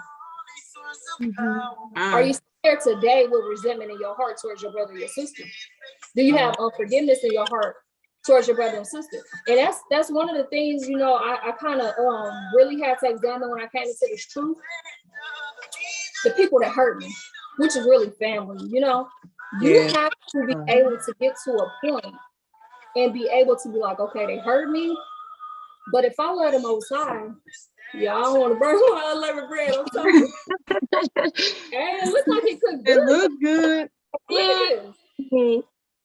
Are you here today with resentment in your heart towards your brother or your sister? Do you have unforgiveness in your heart towards your brother and sister? And that's one of the things, you know, I kind of really had to examine when I came into this truth. The people that hurt me, which is really family, you know, you have to be able to get to a point and be able to be like, okay, they hurt me, but if I love the Most High, yeah, I don't want to burn my unleavened bread. I'm telling you. Hey, it looks like it cooked good.
It looked good.
Yeah.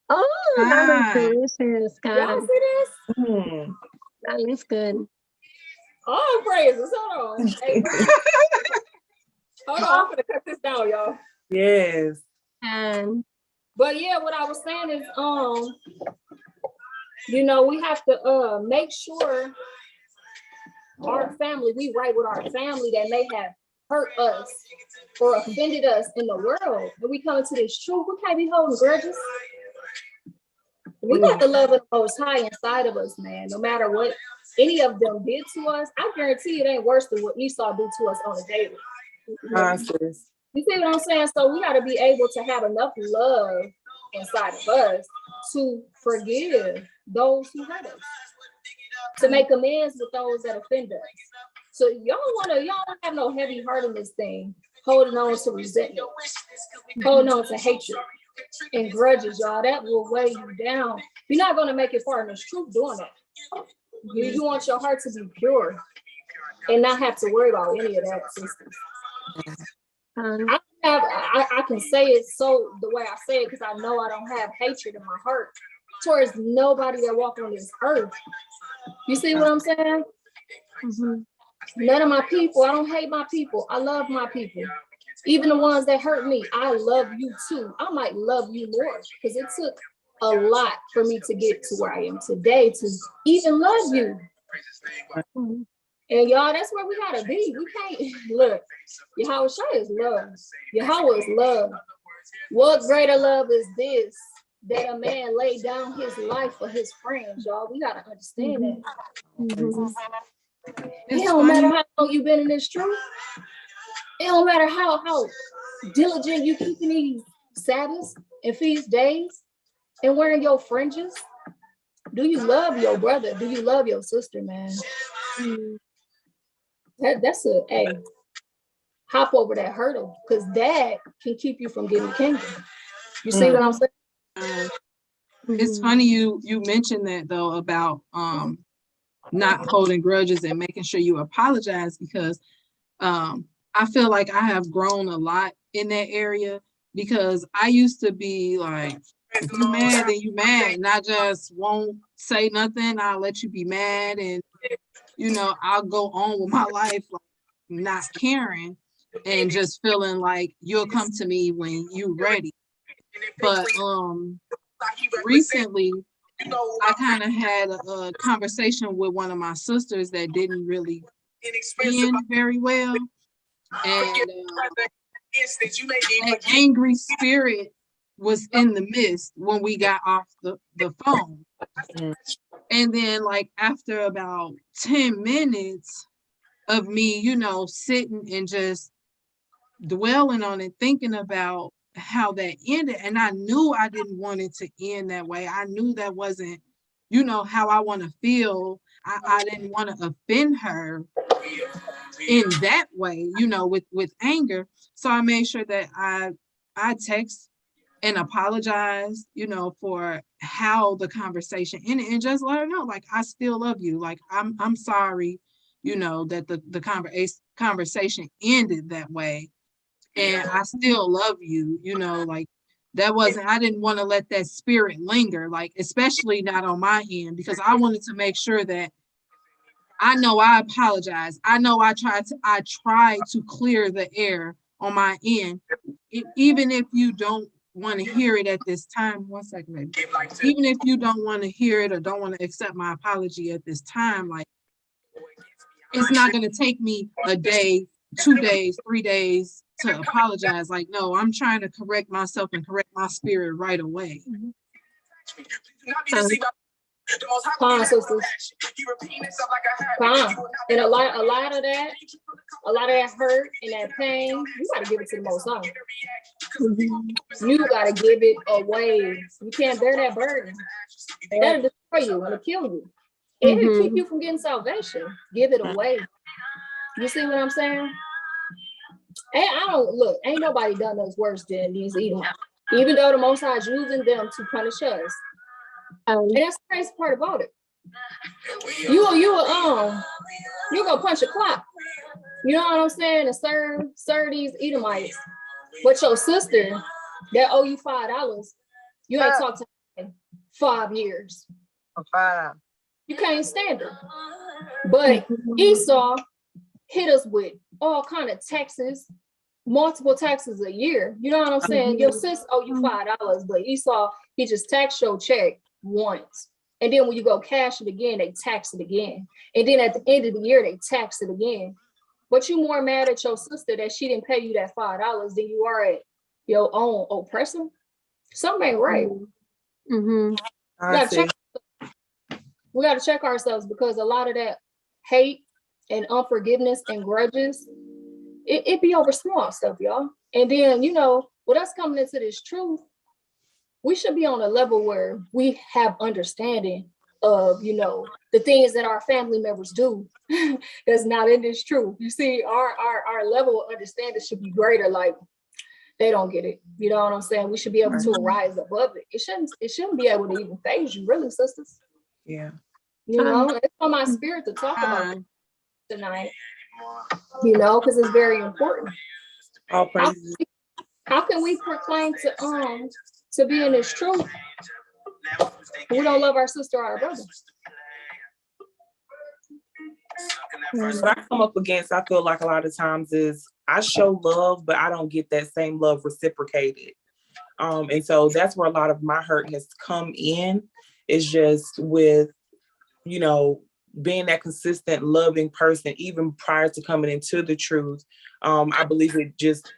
Oh, that is delicious, guys.
Y'all see this?
That looks good.
Oh, praises. Hold on. Hey, hold on. I'm gonna cut this down, y'all.
Yes.
But yeah, what I was saying is, you know, we have to make sure our family, we right with our family that may have hurt us or offended us in the world. When we come into this truth, we can't be holding grudges. We got the love of the Most High inside of us, man. No matter what any of them did to us, I guarantee it ain't worse than what Esau do to us on a daily. You see what I'm saying? So we got to be able to have enough love inside of us to forgive those who hurt us, to make amends with those that offend us. So y'all don't have no heavy heart in this thing, holding on to resentment, holding on to hatred and grudges, y'all. That will weigh you down. You're not going to make it far in this truth doing that. You want your heart to be pure and not have to worry about any of that, sisters. I can say it so the way I say it because I know I don't have hatred in my heart towards nobody that walk on this earth. You see what I'm saying? None of my people, I don't hate my people. I love my people. Even the ones that hurt me, I love you too. I might love you more because it took a lot for me to get to where I am today to even love you. And y'all, that's where we gotta be. We can't look. Yahweh is love. Yahweh is love. What greater love is this that a man laid down his life for his friends, y'all? We gotta understand that. It don't matter how long you've been in this truth. It don't matter how diligent you keeping these Sabbaths and feast days and wearing your fringes. Do you love your brother? Do you love your sister, man? That's hop over that hurdle because that can keep you from getting kingdom. You see what I'm saying?
It's funny you mentioned that though about not holding grudges and making sure you apologize because I feel like I have grown a lot in that area because I used to be like, if you mad, then you mad, and I just won't say nothing. I'll let you be mad, and you know, I'll go on with my life, like not caring, and just feeling like you'll come to me when you're ready. But recently, I kind of had a conversation with one of my sisters that didn't really end very well. And an angry spirit was in the midst when we got off the phone. And then like after about 10 minutes of me, you know, sitting and just dwelling on it, thinking about how that ended. And I knew I didn't want it to end that way. I knew that wasn't, you know, how I want to feel. I didn't want to offend her in that way, you know, with anger. So I made sure that I text and apologize, you know, for how the conversation ended and just let her know, like, I still love you. Like, I'm sorry, you know, that the conversation ended that way. And I still love you, you know, like I didn't want to let that spirit linger, like, especially not on my end, because I wanted to make sure that I know I apologize. I know I try to clear the air on my end. Even if you don't want to hear it at this time, one second, baby. Even if you don't want to hear it or don't want to accept my apology at this time, like, it's not going to take me a day, 2 days, 3 days to apologize. Like, no, I'm trying to correct myself and correct my spirit right away.
Con, sisters. Con. And a lot of that hurt and that pain, you gotta give it to the Most High. You gotta give it away. You can't bear that burden. That'll destroy you. It'll kill you. It'll keep you from getting salvation. Give it away. You see what I'm saying? And ain't nobody done us worse than these Edomites. Even though the Most High is using them to punish us. And that's the crazy part about it. You gonna punch a clock. You know what I'm saying? And serve these Edomites. But your sister that owe you $5, you ain't talked to her in 5 years. You can't stand her. But Esau hit us with all kind of taxes, multiple taxes a year. You know what I'm saying? Your sis owe you $5, but Esau, he just taxed your check once. And then when you go cash it again, they tax it again. And then at the end of the year, they tax it again. But you more mad at your sister that she didn't pay you that $5 than you are at your own oppressor. Something ain't right. We gotta check ourselves, because a lot of that hate and unforgiveness and grudges, it be over small stuff, y'all. And then, with us coming into this truth, we should be on a level where we have understanding of, the things that our family members do that's not in this truth. You see, our level of understanding should be greater. Like, they don't get it. You know what I'm saying? We should be able to rise above it. It shouldn't be able to even phase you, really, sisters.
Yeah.
It's on my spirit to talk about it tonight. Because it's very important.
All praises.
How can we proclaim to be in this truth? We don't love our sister or our brother.
What I come up against, I feel like a lot of times, is I show love, but I don't get that same love reciprocated. And so that's where a lot of my hurt has come in, is just with, being that consistent, loving person, even prior to coming into the truth. I believe it just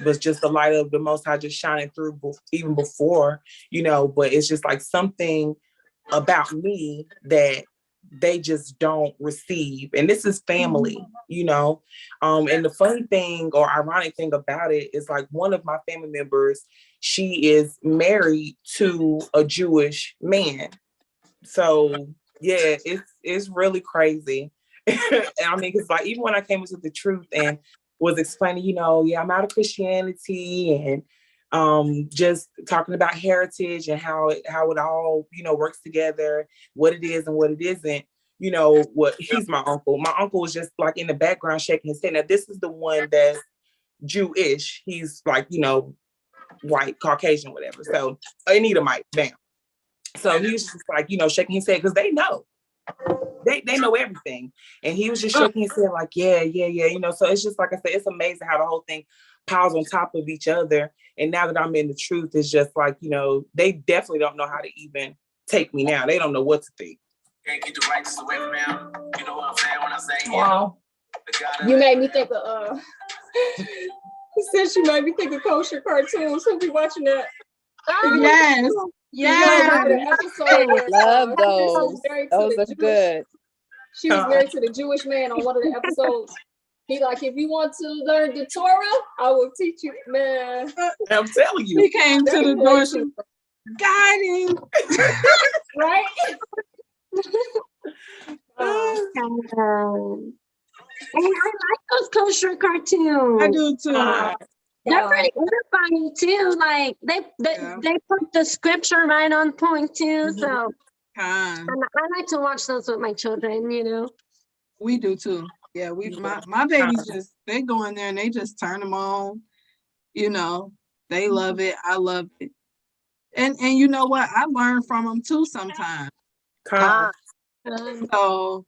was just the light of the Most High just shining through even before, but it's just like something about me that they just don't receive. And this is family, and the funny thing or ironic thing about it is, like, one of my family members, she is married to a Jewish man. So yeah, it's really crazy. I mean, because like, even when I came into the truth and was explaining, I'm out of Christianity, and just talking about heritage and how it all, works together, what it is and what it isn't, he's my uncle. My uncle was just like in the background shaking his head. Now, this is the one that's Jewish. He's like, white, Caucasian, whatever. So an Edomite, bam. So he was just like, shaking his head, because they know. They know everything. And he was just shaking his head like, yeah. So it's just like I said, it's amazing how the whole thing piles on top of each other. And now that I'm in the truth, it's just like, they definitely don't know how to even take me now. They don't know what to think.
Can't get the righteous away from him. You know what I'm saying when I say
wow. You made me think of he said she made me think of Kosher cartoons. Who'll be watching that?
Yes.
Love those. Those are good.
She was married to the Jewish man on one of the episodes. He like, if you want to learn the Torah, I will teach you, man.
I'm telling you.
He came to the door. She got him.
Right?
And I like those Kosher cartoons.
I do too.
They're pretty funny too. Like they put the scripture right on point too. So I like to watch those with my children.
We do too. Yeah, my babies they go in there and they just turn them on. They love it. I love it. And you know what? I learn from them too sometimes. So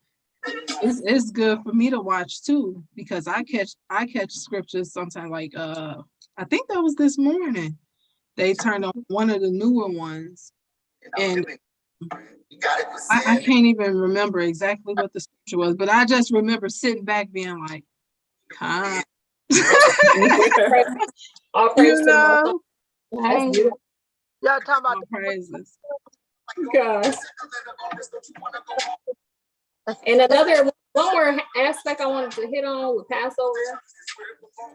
it's good for me to watch too, because I catch scriptures sometimes, like I think that was this morning. They turned on one of the newer ones, and I can't even remember exactly what the scripture was, but I just remember sitting back being like,
Y'all talking about
praises.
Gosh. And another one more aspect I wanted to hit on with Passover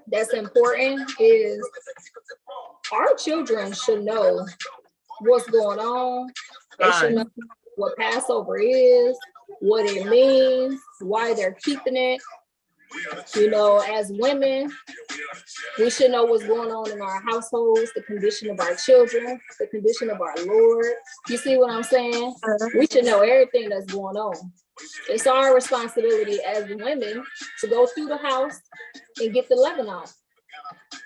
that's important is our children should know what's going on. They should know what Passover is, what it means, why they're keeping it. You know, as women, we should know what's going on in our households, the condition of our children, the condition of our Lord. You see what I'm saying? We should know everything that's going on. It's our responsibility as women to go through the house and get the leaven out.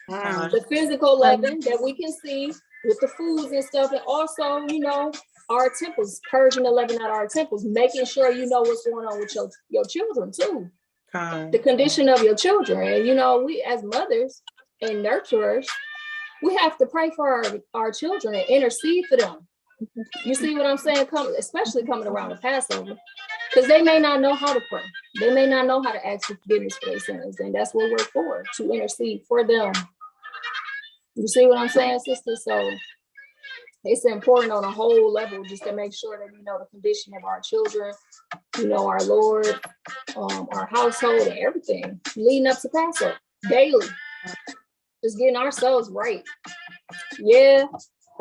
The physical leaven that we can see with the foods and stuff, and also, you know, our temples, purging the leaven out of our temples, making sure you know what's going on with your children too. The condition of your children. And you know, we as mothers and nurturers, we have to pray for our children and intercede for them. You see what I'm saying? Especially coming around the Passover, because they may not know how to pray. They may not know how to ask for forgiveness for their sins, and that's what we're for, to intercede for them. You see what I'm saying, sister? So it's important on a whole level just to make sure that we know the condition of our children, you know, our Lord, our household, and everything leading up to Passover daily. Just getting ourselves right. Yeah,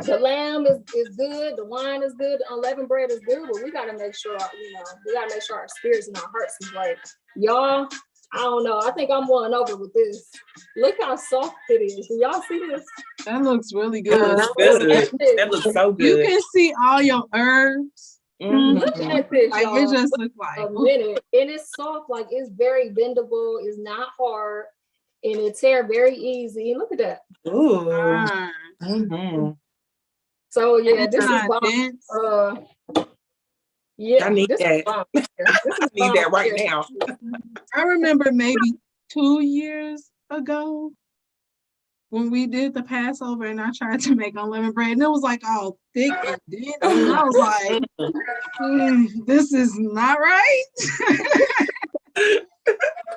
the lamb is good, the wine is good, the unleavened bread is good, but we gotta make sure, you know, we gotta make sure our spirits and our hearts is right. Y'all, I don't know. I think I'm going over with this. Look how soft it is. Do y'all see this?
That looks really good.
That looks so good.
You can see all your herbs.
Look at this,
like,
y'all.
it just looks like
a minute. And it's soft, like it's very bendable, it's not hard, and it tear very easy. Look at that.
Ooh.
So yeah, this is bomb. Yeah,
I need
this
that.
Is bomb. This is
I need that right
here.
now.
I remember maybe 2 years ago when we did the Passover and I tried to make unleavened bread, and it was like all thick and dense. And I was like, this is not right. I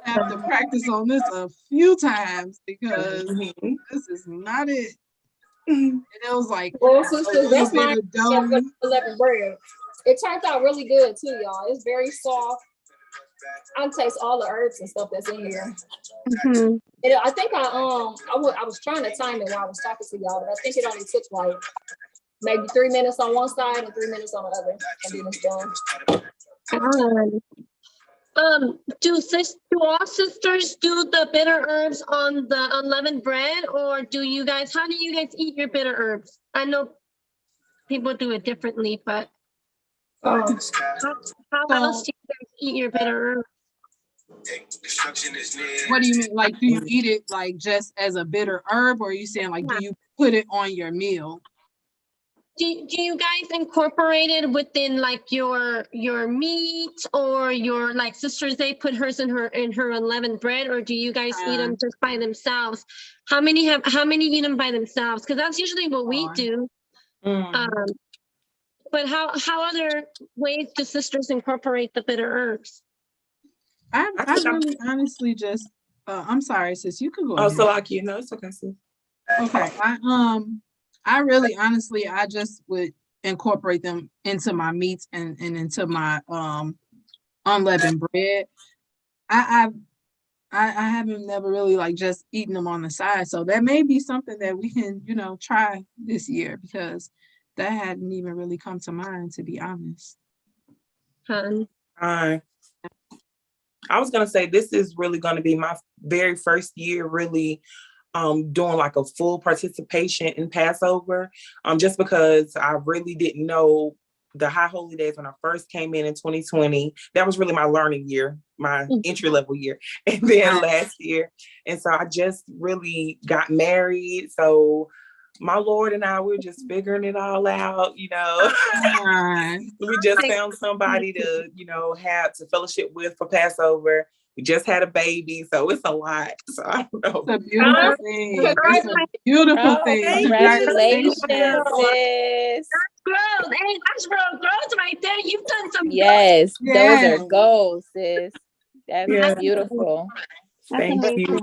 have to practice on this a few times because this is not it. And it was like,
well, sisters, that's my unleavened bread. It turned out really good too, y'all. It's very soft. I can taste all the herbs and stuff that's in here. And I think I was trying to time it while I was talking to y'all, but I think it only took like maybe 3 minutes on one side and 3 minutes on the other, and then it's done.
Do all sisters do the bitter herbs on the unleavened bread, or how do you guys eat your bitter herbs? I know people do it differently, but how else do you guys eat your bitter herbs?
What do you mean? Like, do you eat it like just as a bitter herb, or are you saying like, do you put it on your meal?
Do you guys incorporate it within like your meat, or your, like sisters, they put hers in her unleavened bread, or do you guys eat them just by themselves? How many eat them by themselves? Because that's usually what we do. But how other ways do sisters incorporate the bitter herbs?
I really honestly just I'm sorry, sis, you can go ahead.
So like, you know, it's okay, sis.
Okay. I really honestly, I just would incorporate them into my meats and into my unleavened bread. I haven't never really like just eaten them on the side. So that may be something that we can, you know, try this year, because that hadn't even really come to mind, to be honest.
I was gonna say this is really gonna be my very first year really doing like a full participation in Passover, just because I really didn't know the high holy days when I first came in 2020. That was really my learning year, my entry level year, and then last year. And so I just really got married. So my Lord and I, we're just figuring it all out, you know. We just found somebody to, you know, have to fellowship with for Passover. We just had a baby, so it's a lot. So I don't know.
It's a beautiful thing. It's a beautiful thing.
Congratulations, sis.
Growth. Hey, that's real growth right there. You've done some
Yes, those are goals, sis. That's beautiful.
Thank you.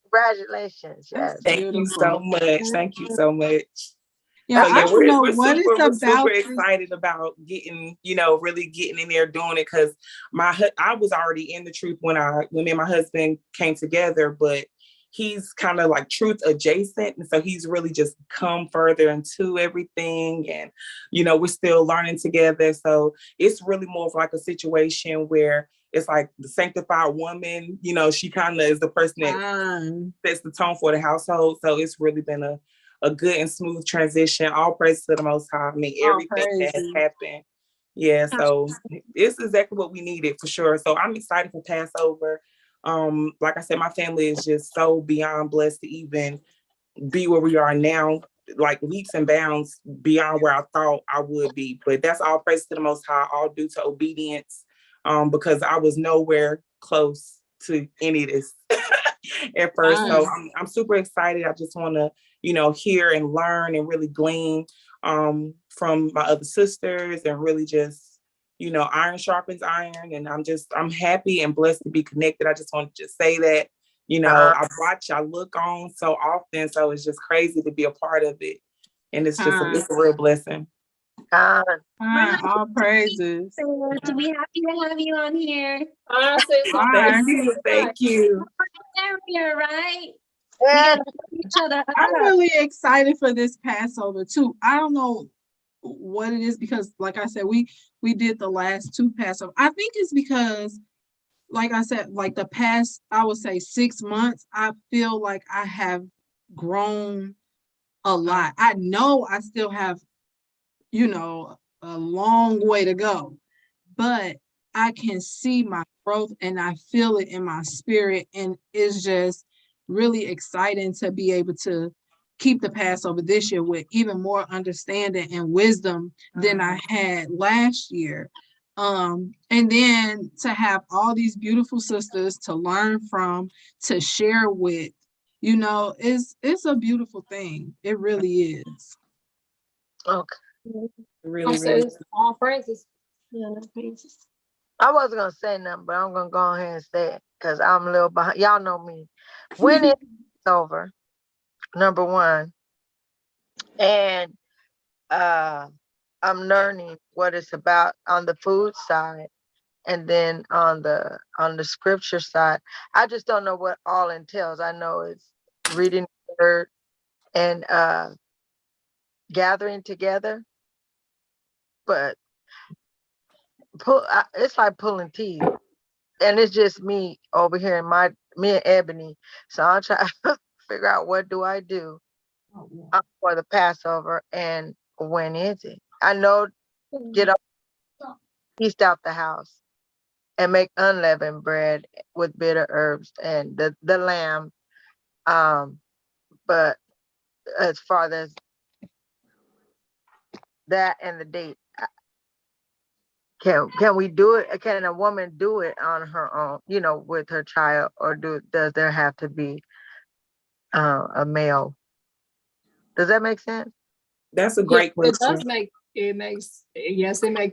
Congratulations. Yes.
Thank you so much. Thank you so much.
Yeah,
So
I
yeah,
don't know
we're
what it's
super
about.
excited about getting, really getting in there doing it, because I was already in the truth when me and my husband came together, but he's kind of like truth adjacent, and so he's really just come further into everything, and we're still learning together. So it's really more of like a situation where it's like the sanctified woman, she kind of is the person that sets the tone for the household. So it's really been a good and smooth transition. All praise to the Most High. I mean, everything that has happened. Yeah, so it's exactly what we needed for sure. So I'm excited for Passover. Like I said, my family is just so beyond blessed to even be where we are now, like leaps and bounds beyond where I thought I would be. But that's all praise to the Most High, all due to obedience, because I was nowhere close to any of this at first. So I'm super excited. I just want to, hear and learn and really glean from my other sisters, and really just, iron sharpens iron. And I'm happy and blessed to be connected. I just want to just say that, I look on so often. So it's just crazy to be a part of it. And it's just it's a real blessing.
All praises.
To be happy to have you on here.
Thank you.
Here, right?
Yeah.
Each other up.
I'm really excited for this Passover too. I don't know what it is, because like I said, we did the last 2 Passover. I think it's because, like I said, like the past, I would say 6 months, I feel like I have grown a lot. I know I still have, a long way to go, but I can see my growth and I feel it in my spirit. And it's just really exciting to be able to keep the Passover this year with even more understanding and wisdom than I had last year. And then to have all these beautiful sisters to learn from, to share with, it's a beautiful thing. It really is.
Okay.
Really.
All praises.
Yeah, no praises.
I wasn't gonna say nothing, but I'm gonna go ahead and say it because I'm a little behind. Y'all know me. When it's over, number one, and I'm learning what it's about on the food side, and then on the scripture side. I just don't know what all entails. I know it's reading the word and gathering together, but it's like pulling teeth. And it's just me over here me and Ebony. So I'm trying to figure out what do I do for the Passover, and when is it? I know get up, east out the house, and make unleavened bread with bitter herbs and the lamb. But as far as that and the date, can we do it? Can a woman do it on her own, with her child, or does there have to be a male? Does that make sense?
That's a great question.
It makes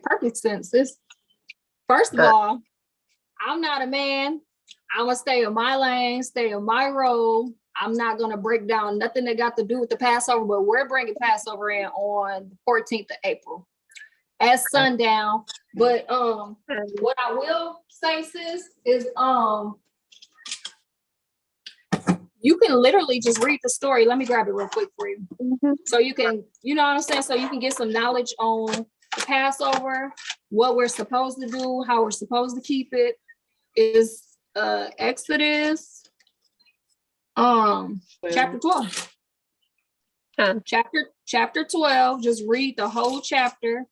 perfect sense. First of all, I'm not a man. I'm gonna stay in my lane, stay in my role. I'm not gonna break down nothing that got to do with the Passover, but we're bringing Passover in on the 14th of April at sundown. But what I will say, sis, is you can literally just read the story. Let me grab it real quick for you. So you can, you know what I'm saying? So you can get some knowledge on the Passover, what we're supposed to do, how we're supposed to keep it. Is Exodus chapter 12. Chapter 12, just read the whole chapter.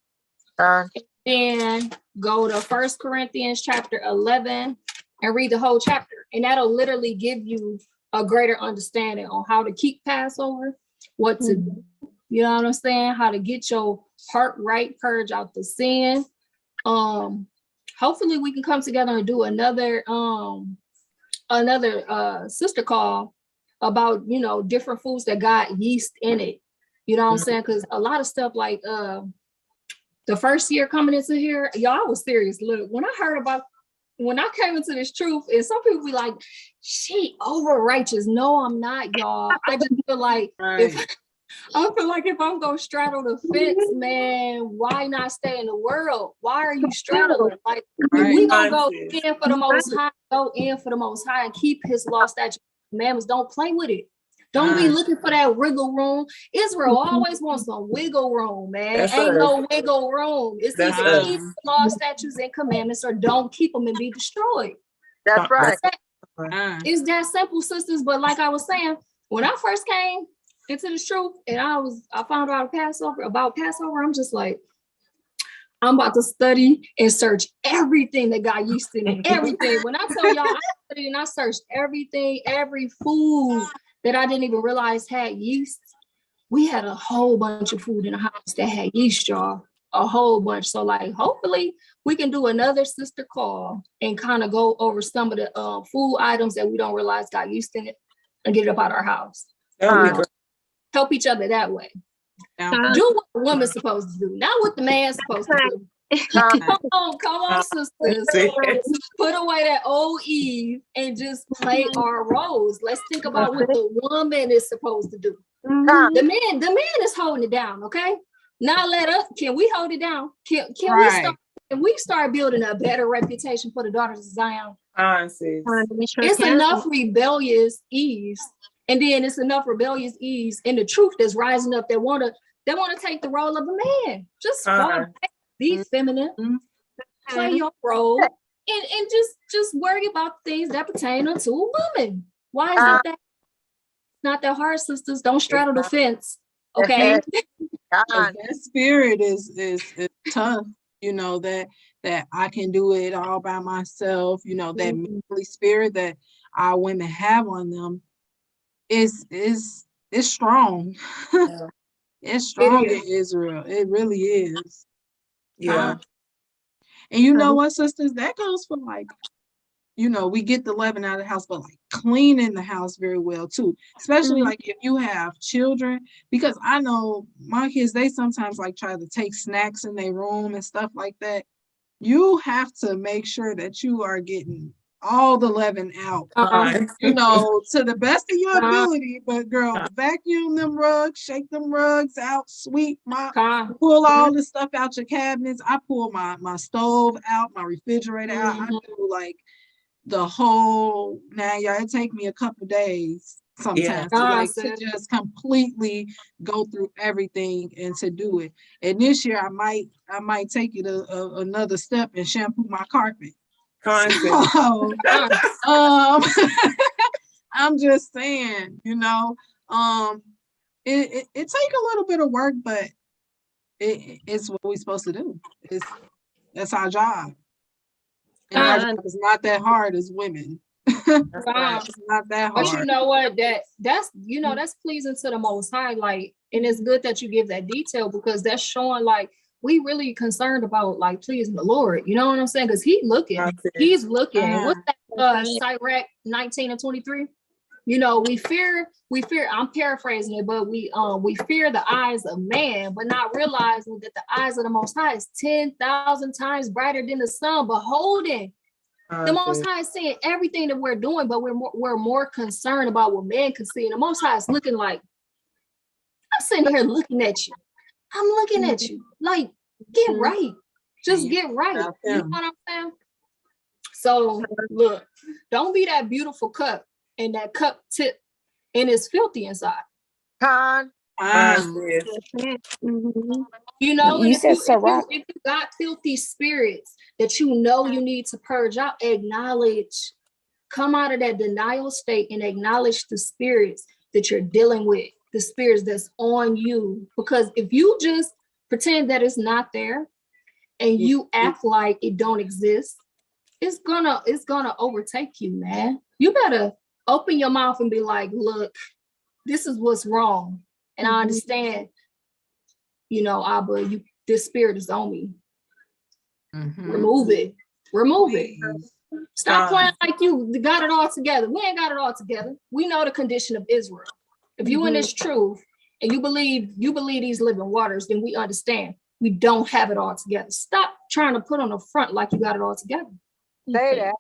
Then go to 1 Corinthians chapter 11 and read the whole chapter. And that'll literally give you a greater understanding on how to keep Passover, what to do, you know what I'm saying? How to get your heart right, purge out the sin. Hopefully we can come together and do another sister call about, different foods that got yeast in it. You know what I'm saying? Because a lot of stuff like the first year coming into here, y'all, I was serious. Look, when I came into this truth, and some people be like, she over righteous. No, I'm not, y'all. I just feel like I feel like if I'm gonna straddle the fence, man, why not stay in the world? Why are you straddling? Like, if we gonna go in for the Most High, go in for the Most High and keep His law, statutes, commandments. Don't play with it. Don't be looking for that wiggle room. Israel always wants some wiggle room, man. Ain't no wiggle room. It's either keep the law, statutes, and commandments, or don't keep them and be destroyed.
That's right.
It's that simple, sisters. But like I was saying, when I first came into the truth and I found out about Passover, I'm just like, I'm about to study and search everything that got yeast in it. Everything. When I tell y'all, I studied and I searched everything, every food that I didn't even realize had yeast. We had a whole bunch of food in the house that had yeast, y'all. A whole bunch. So like, hopefully we can do another sister call and kind of go over some of the food items that we don't realize got yeast in it and get it up out of our house. Help each other that way. Do what a woman's supposed to do, not what the man's supposed to do. Come on, sisters. Put away that old Eve and just play our roles. Let's think about what the woman is supposed to do. The man is holding it down, okay? Now let us, can we hold it down? Can we start building a better reputation for the daughters of Zion? It's enough rebellious Eves, and then it's enough rebellious Eves in the truth that's rising up that wanna take the role of a man. Just be feminine, play your role, and just worry about things that pertain unto a woman. Why is it not that hard, sisters? Don't straddle the fence, okay?
That spirit is tough, you know, that I can do it all by myself, you know, that manly spirit that our women have on them is strong. It's strong in Israel. It really is.
Yeah.
And you know what, sisters, that goes for like, you know, we get the leaven out of the house, but like cleaning the house very well too, especially like if you have children, because I know my kids, they sometimes like try to take snacks in their room and stuff like that. You have to make sure that you are getting all the leaven out, you know, to the best of your ability. But girl, vacuum them rugs, shake them rugs out, sweep, pull all the stuff out your cabinets. I pull my stove out, my refrigerator out. I do like the whole, now y'all, it take me a couple days sometimes to just completely go through everything and to do it. And this year I might take it another step and shampoo my carpet. So, I'm just saying, you know, it take a little bit of work, but it's what we're supposed to do. That's our job. And our job is not that hard as women. It's not that hard.
But you know what? That's pleasing to the Most High. Like, and it's good that you give that detail, because that's showing like we really concerned about like pleasing the Lord. You know what I'm saying? Because He's looking. What's that? Sirach 19:23. You know, we fear, I'm paraphrasing it, but we fear the eyes of man, but not realizing that the eyes of the Most High is 10,000 times brighter than the sun. Beholding, the Most High is seeing everything that we're doing, but we're more concerned about what man can see. And the Most High is looking like, I'm sitting here looking at you. I'm looking at you. Like, get right. Just get right. You know what I'm saying? So look, don't be that beautiful cup and that cup tip and it's filthy inside. You know,
you said
if you got filthy spirits that you know you need to purge out, acknowledge, come out of that denial state and acknowledge the spirits that you're dealing with, the spirits that's on you. Because if you just pretend that it's not there and you act like it don't exist, it's gonna overtake you, man. You better open your mouth and be like, look, this is what's wrong. And I understand, you know, Abba, this spirit is on me. Remove it. Stop playing like you got it all together. We ain't got it all together. We know the condition of Israel. If you in this truth and you believe these living waters, then we understand we don't have it all together. Stop trying to put on the front like you got it all together.
Say that.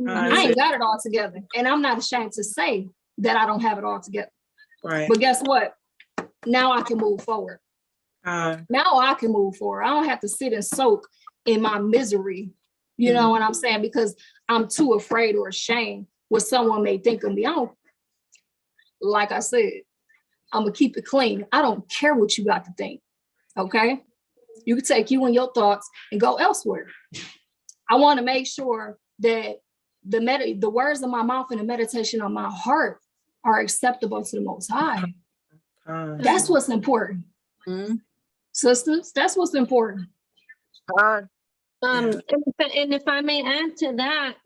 I ain't got it all together. And I'm not ashamed to say that I don't have it all together.
Right.
But guess what? now I can move forward. Now I can move forward. I don't have to sit and soak in my misery. You know what I'm saying? Because I'm too afraid or ashamed what someone may think of me. Like I said, I'm gonna keep it clean. I don't care what you got to think. Okay? You can take you and your thoughts and go elsewhere. I want to make sure that the words of my mouth and the meditation of my heart are acceptable to the Most High. That's what's important. Sisters, that's what's important.
And if I may add to that,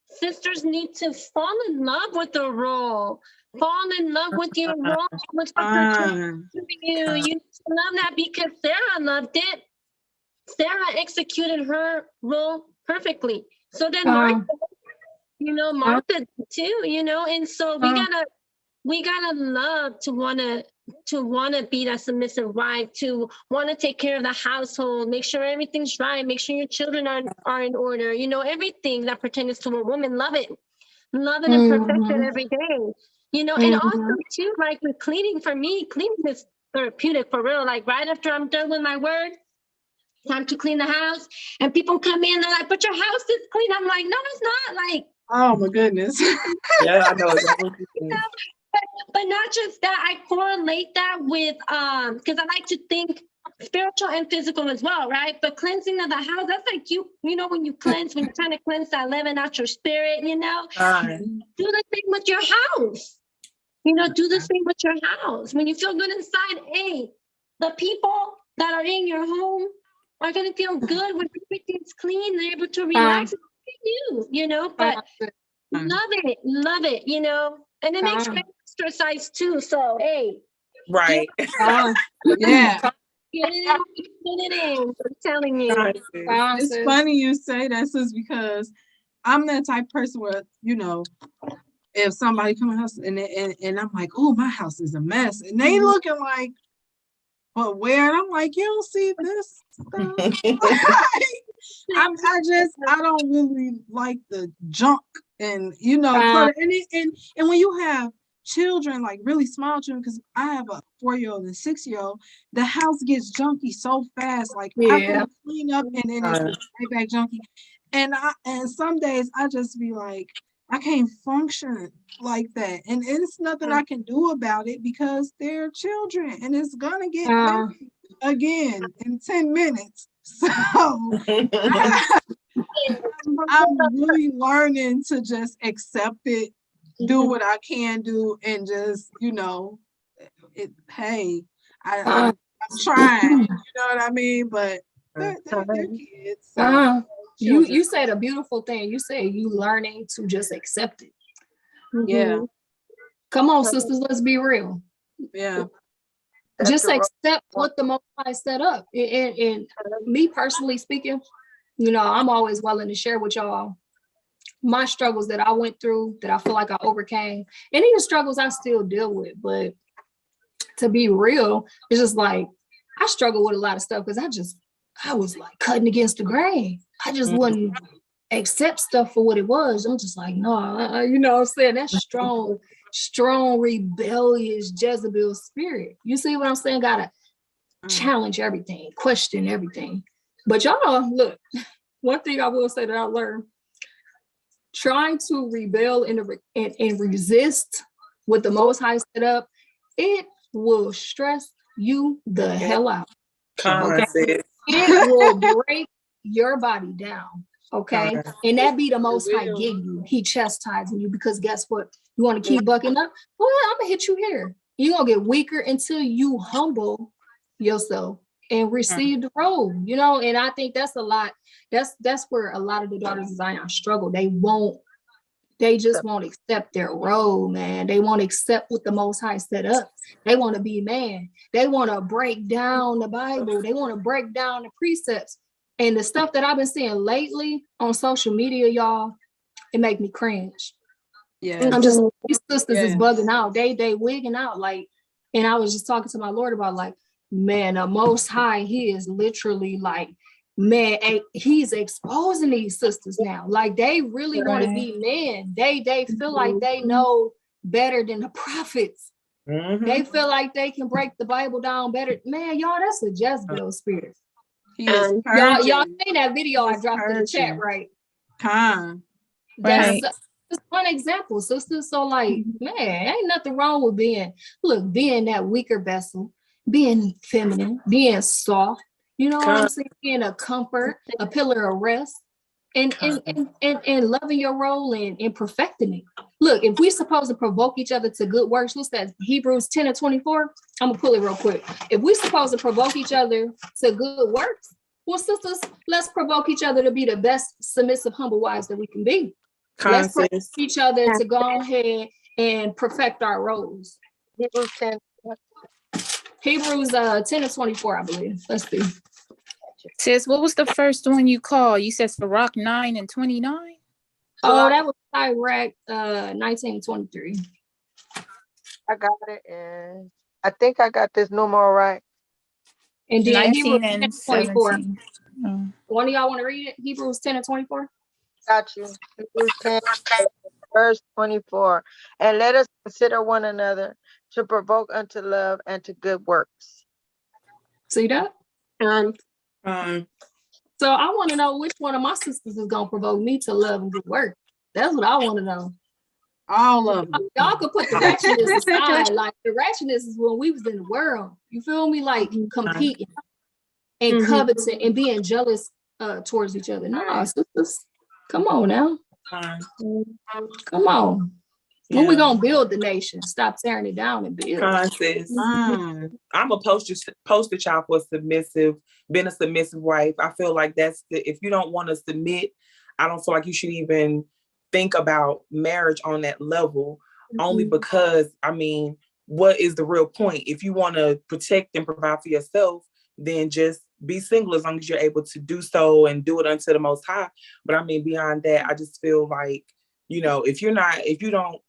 sisters need to fall in love with the role. Fall in love with your role, with you. You need to love that because Sarah loved it. Sarah executed her role perfectly. So then Martha, Martha too, and so we gotta love to wanna be that submissive wife, to wanna take care of the household, make sure everything's right, make sure your children are in order, everything that pertains to a woman. Love it and perfect it every day. And also too, like with cleaning, for me, cleaning is therapeutic for real. Like right after I'm done with my word, time to clean the house, and people come in, they're like, but your house is clean. I'm like, no, it's not. Like,
oh my goodness.
Yeah, I know.
But not just that, I correlate that with because I like to think spiritual and physical as well, right? But cleansing of the house, that's like when you cleanse, when you're trying to cleanse that leaven out your spirit, do the thing with your house. Do the same with your house. When you feel good inside, hey, the people that are in your home are going to feel good when everything's clean. They're able to relax. But love it, and it makes exercise too. So, hey.
Right.
Yeah.
Get it in. I'm telling you.
It's funny you say that, sis, because I'm that type of person where, if somebody come in the house and I'm like, oh, my house is a mess. And they looking like, but where? And I'm like, you don't see this stuff. I don't really like the junk. And, and when you have children, like really small children, because I have a 4-year-old and 6-year-old, the house gets junky so fast. Like I can clean up and then it's right back junky. And some days I just be like, I can't function like that. And it's nothing I can do about it because they're children and it's gonna get messy again in 10 minutes. So I'm really learning to just accept it, do what I can do, and just, hey, I'm trying, you know what I mean? But they're kids. So.
You said a beautiful thing. You said you learning to just accept it.
Yeah.
Come on, sisters, let's be real.
Yeah.
Just accept what the Most High set up. And me personally speaking, I'm always willing to share with y'all my struggles that I went through, that I feel like I overcame, and even struggles I still deal with. But to be real, it's just like I struggle with a lot of stuff because I was like cutting against the grain. I just wouldn't accept stuff for what it was. I'm just like, no, you know what I'm saying? That's strong, rebellious Jezebel spirit. You see what I'm saying? Gotta challenge everything, question everything. But y'all, look, one thing I will say that I learned, trying to rebel and resist what the Most High set up, it will stress you the hell out. Okay? It will break your body down. Okay. And that be the Most High getting you. He chastising you because guess what? You want to keep bucking up? Well, I'm gonna hit you here. You're gonna get weaker until you humble yourself and receive the role, and I think that's a lot. That's where a lot of the daughters of Zion struggle. They just won't accept their role, man. They won't accept what the Most High set up. They want to be man. They want to break down the Bible. They want to break down the precepts. And the stuff that I've been seeing lately on social media, y'all, it make me cringe. Yeah, I'm just, these sisters is bugging out. They wigging out. Like, and I was just talking to my Lord about like, man, the Most High, he is literally like, man, he's exposing these sisters now. Like they really want to be men. They feel like they know better than the prophets. They feel like they can break the Bible down better. Man, y'all, that's a Jezebel spirit.
He is
Y'all seen that video I dropped in the chat, right? That's just one example, sister. So like, man, ain't nothing wrong with being that weaker vessel, being feminine, being soft. You know what I'm saying? Being a comfort, a pillar of rest, and loving your role and perfecting it. Look, if we're supposed to provoke each other to good works, what's that? Hebrews 10:24. I'm gonna pull it real quick. If we're supposed to provoke each other to good works, well, sisters, let's provoke each other to be the best submissive, humble wives that we can be. Let's provoke each other to go ahead and perfect our roles. Hebrews 10:24, I believe. Let's see.
Sis, what was the first one you called? You said Sirach 9:29?
Oh, that was Iraq 19:23.
I got it, and I think I got this numero right.
And then
19
Hebrews
and
10:24.
17.
One of y'all want to read it? Hebrews 10:24.
Got you. Hebrews 10, verse 24. And let us consider one another to provoke unto love and to good works.
See that? So I want to know which one of my sisters is gonna provoke me to love and good work. That's what I want to know.
All of them.
Y'all could put the ratchetness aside. Like the ratchetness is when we was in the world. You feel me? Like competing and coveting and being jealous towards each other. No, sisters, come on now. Come on. When we gonna build the nation? Stop tearing it down and build.
I'm a poster child for being a submissive wife. I feel like if you don't want to submit, I don't feel like you should even think about marriage on that level, only because, I mean, what is the real point? If you want to protect and provide for yourself, then just be single as long as you're able to do so and do it unto the Most High. But I mean, beyond that, I just feel like, if you don't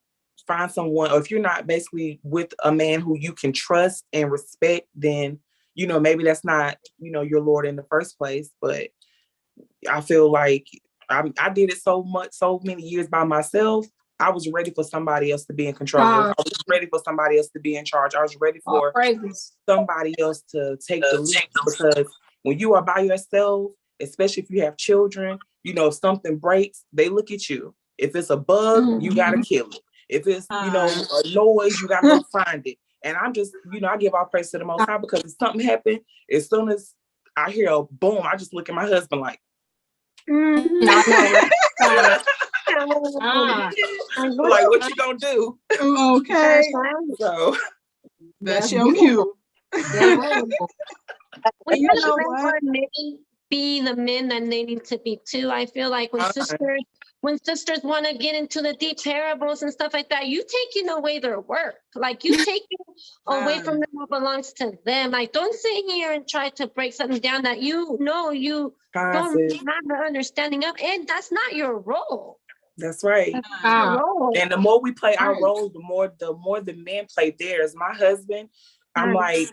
find someone, or if you're not basically with a man who you can trust and respect, then, maybe that's not, your Lord in the first place. But I feel like I did it so many years by myself. I was ready for somebody else to be in control. I was ready for somebody else to be in charge. I was ready for somebody else to take the lead, because when you are by yourself, especially if you have children, if something breaks, they look at you. If it's a bug, you got to kill it. If it's, a noise, you got to go find it. And I'm just, I give all praise to the Most High, because if something happened, as soon as I hear a boom, I just look at my husband like, like, what you gonna do?
Okay.
So
that's your cue.
Well, you know what? Maybe be the men that they need to be too. I feel like when sisters want to get into the deep parables and stuff like that, you taking away their work. Like you taking away from them what belongs to them. Like don't sit here and try to break something down that you don't have the understanding of, and that's not your role.
That's right. And the more we play our role, the more the men play theirs. My husband, I'm like,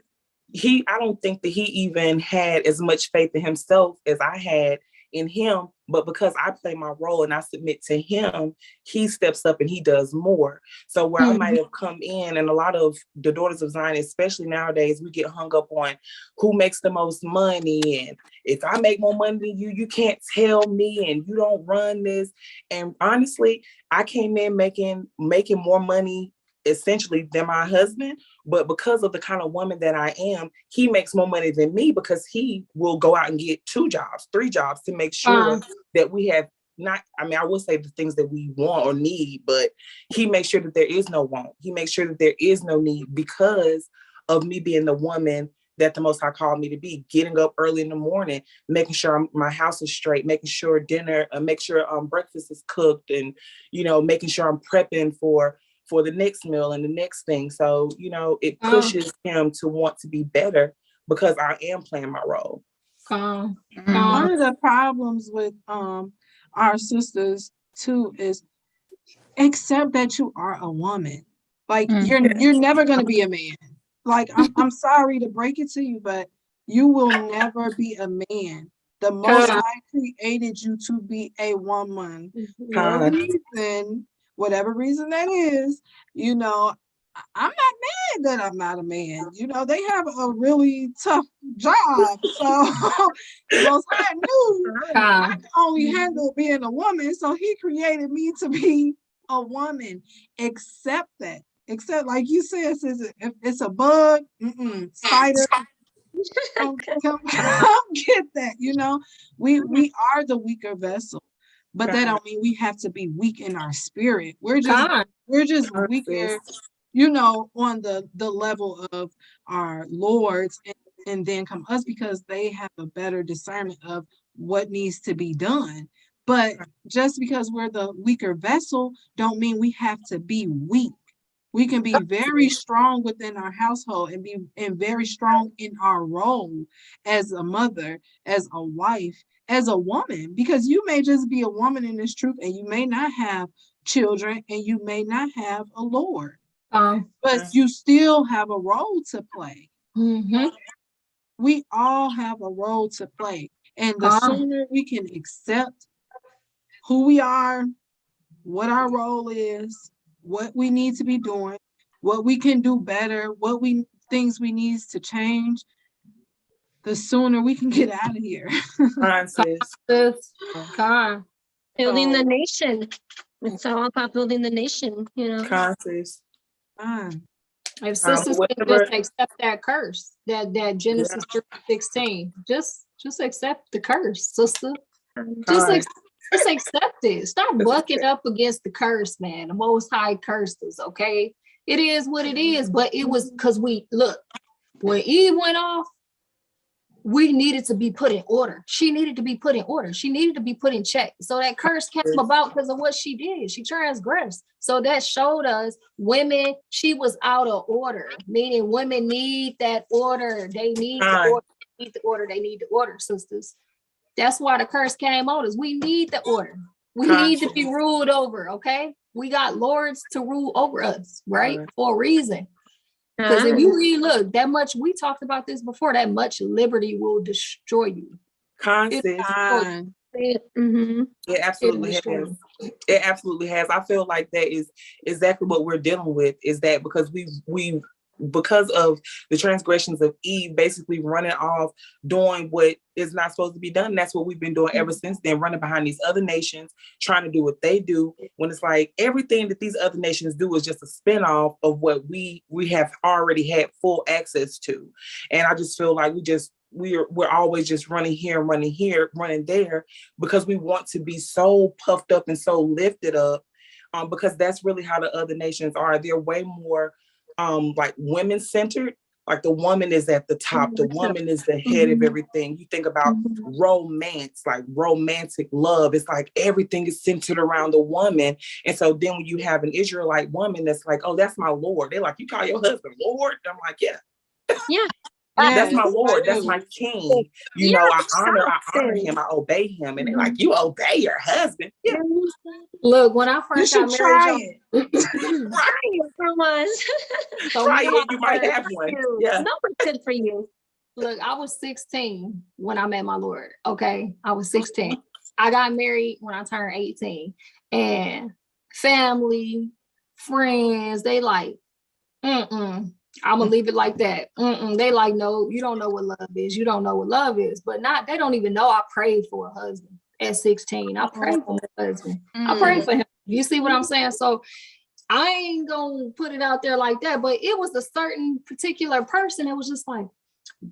I don't think that he even had as much faith in himself as I had in him, but because I play my role and I submit to him, he steps up and he does more. So where I might have come in, and a lot of the daughters of Zion, especially nowadays, we get hung up on who makes the most money, and if I make more money than you can't tell me, and you don't run this. And honestly, I came in making more money essentially than my husband, but because of the kind of woman that I am, he makes more money than me, because he will go out and get 2 jobs, 3 jobs to make sure that we have I would say the things that we want or need, but he makes sure that there is no want. He makes sure that there is no need, because of me being the woman that the Most High called me to be, getting up early in the morning, making sure my house is straight, making sure breakfast is cooked, and, making sure I'm prepping for the next meal and the next thing. So, it pushes him to want to be better, because I am playing my role.
One of the problems with our sisters too is accept that you are a woman. Like you're never going to be a man. Like I'm sorry to break it to you, but you will never be a man. The Most High created you to be a woman for a reason. Whatever reason that is, I'm not mad that I'm not a man. You know, they have a really tough job. So the Most High knew I could only handle being a woman. So he created me to be a woman. Accept that. Except, like you said, if it's a bug, spider, come get that. You know, we are the weaker vessel, but that don't mean we have to be weak in our spirit. We're just weaker, you know, on the level of our lords, and then come us, because they have a better discernment of what needs to be done. But just because we're the weaker vessel don't mean we have to be weak. We can be very strong within our household and very strong in our role as a mother, as a wife, as a woman, because you may just be a woman in this truth and you may not have children and you may not have a Lord. But you still have a role to play. We all have a role to play. And the sooner we can accept who we are, what our role is, what we need to be doing, what we can do better, things we need to change, the sooner we can get out of here.
Building the nation. It's all about building the nation, you know.
If sisters can just accept that curse, that Genesis 3:16, just accept the curse, sister. Just accept it. Stop bucking up against the curse, man. The Most High cursed us, okay? It is what it is, but it was because when Eve went off, we needed to be put in order. She needed to be put in order. She needed to be put in check. So that curse came about because of what she did. She transgressed. So that showed us women, she was out of order, meaning women need that order. They need the order. They need the order. They need the order, sisters. That's why the curse came on us. We need the order. We need to be ruled over, okay? We got lords to rule over us, right? For a reason. Because if you really look, that much, we talked about this before, that much liberty will destroy you.
It absolutely has. It absolutely has. I feel like that is exactly what we're dealing with, is that because because of the transgressions of Eve, basically running off, doing what is not supposed to be done. And that's what we've been doing ever since then, running behind these other nations, trying to do what they do, when it's like everything that these other nations do is just a spinoff of what we have already had full access to. And I just feel like we're always just running here, running there, because we want to be so puffed up and so lifted up, because that's really how the other nations are. They're way more like women centered. Like the woman is at the top, the woman is the head of everything. You think about romance, like romantic love, it's like everything is centered around the woman. And so then when you have an Israelite woman that's like, oh, that's my Lord, they're like, you call your husband Lord? I'm like, yeah. That's my Lord, that's my king. You know, I honor him, I obey him. And they're like, you obey your husband? Yeah.
Look, when I first got married,
try it from us.
Try it, you might have one. Yeah.
No, it's good for you.
Look, I was 16 when I met my Lord. Okay, I was 16. I got married when I turned 18, and family, friends, they like, I'm gonna leave it like that. They like, no, you don't know what love is. You don't know what love is. But they don't even know I prayed for a husband at 16. I prayed for my husband. I prayed for him. You see what I'm saying? So I ain't gonna put it out there like that. But it was a certain particular person that was just like,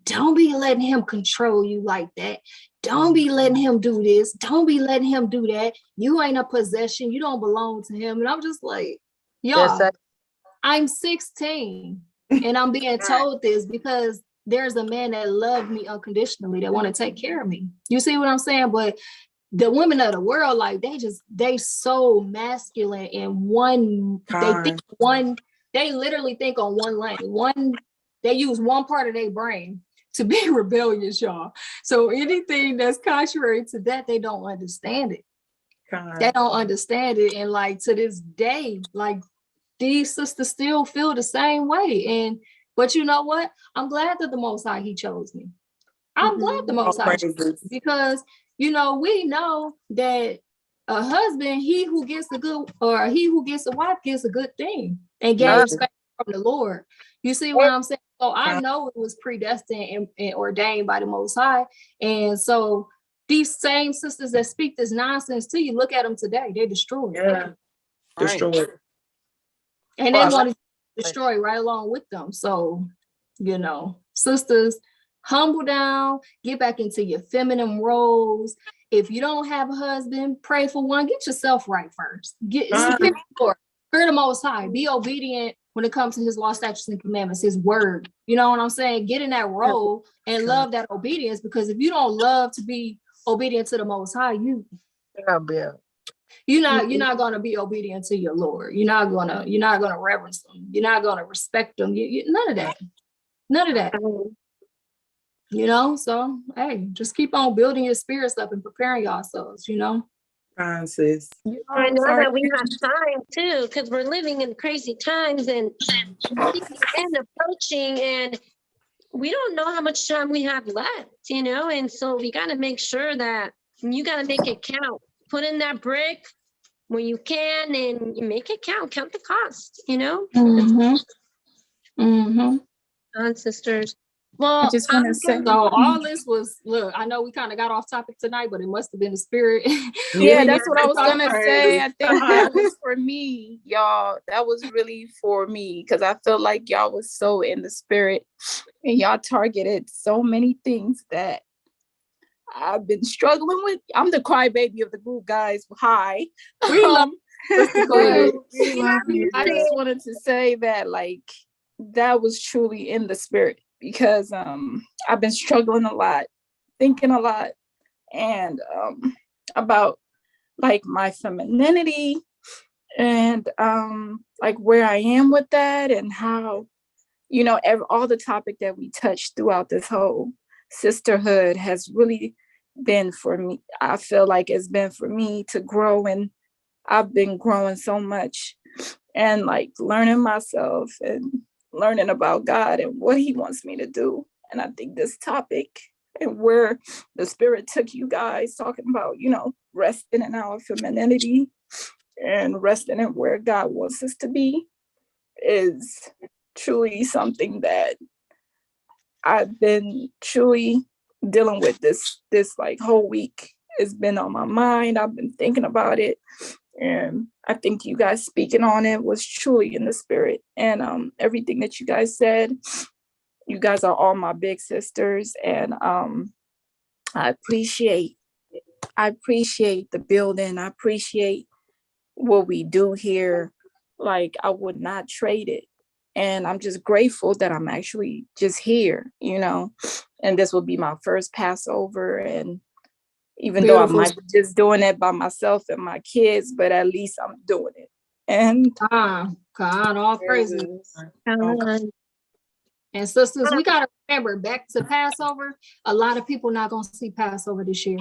don't be letting him control you like that. Don't be letting him do this. Don't be letting him do that. You ain't a possession. You don't belong to him. And I'm just like, y'all, I'm 16. And I'm being told this because there's a man that loved me unconditionally, that want to take care of me. You see what I'm saying? But the women of the world, like they so masculine in they literally think on one lane. They use one part of their brain to be rebellious, y'all. So anything that's contrary to that, they don't understand it. They don't understand it. And like to this day, like these sisters still feel the same way. But you know what? I'm glad that the Most High, he chose me. I'm glad the Most High chose me, because, you know, we know that a husband, he who gets a wife gets a good thing and get respect from the Lord. You see what I'm saying? So I know it was predestined and ordained by the Most High. And so these same sisters that speak this nonsense to you, look at them today. They're destroyed.
Yeah. Destroyed.
And they want to destroy right along with them. So, you know, sisters, humble down, get back into your feminine roles. If you don't have a husband, pray for one. Get yourself right first. Get fear the Most High. Be obedient when it comes to his law, statutes, and commandments, his word. You know what I'm saying? Get in that role and love that obedience, because if you don't love to be obedient to the Most High, you're not gonna be obedient to your Lord. You're not gonna reverence him. You're not gonna respect him. None of that. You know, so hey, just keep on building your spirits up and preparing yourselves, you know.
Francis.
I know that we have time too, because we're living in crazy times and approaching, and we don't know how much time we have left, you know, and so we got to make sure that you got to make it count. Put in that brick when you can, and you make it count. Count the cost, you know. Sisters. Well,
I just want to say,
so all this was, look, I know we kind of got off topic tonight, but it must have been the spirit.
Yeah, that's what I was gonna say. I think that was for me, y'all. That was really for me, because I feel like y'all was so in the spirit and y'all targeted so many things that I've been struggling with. I'm the crybaby of the group, guys. Hi.
We love
I just wanted to say that, like, that was truly in the spirit, because I've been struggling a lot, thinking a lot, and about like my femininity and like where I am with that, and how, you know, all the topic that we touched throughout this whole sisterhood has really been for me. I feel like it's been for me to grow, and I've been growing so much, and like learning myself and learning about God and what he wants me to do. And I think this topic and where the spirit took you guys, talking about, you know, resting in our femininity and resting in where God wants us to be, is truly something that I've been truly dealing with this like whole week. It's been on my mind. I've been thinking about it. And I think you guys speaking on it was truly in the spirit. And everything that you guys said, you guys are all my big sisters. And I appreciate the building. I appreciate what we do here. Like, I would not trade it. And I'm just grateful that I'm actually just here, you know. And this will be my first Passover. And even though I might be just doing it by myself and my kids, but at least I'm doing it. And
God, all praises. And sisters, we got to remember, back to Passover, a lot of people not going to see Passover this year.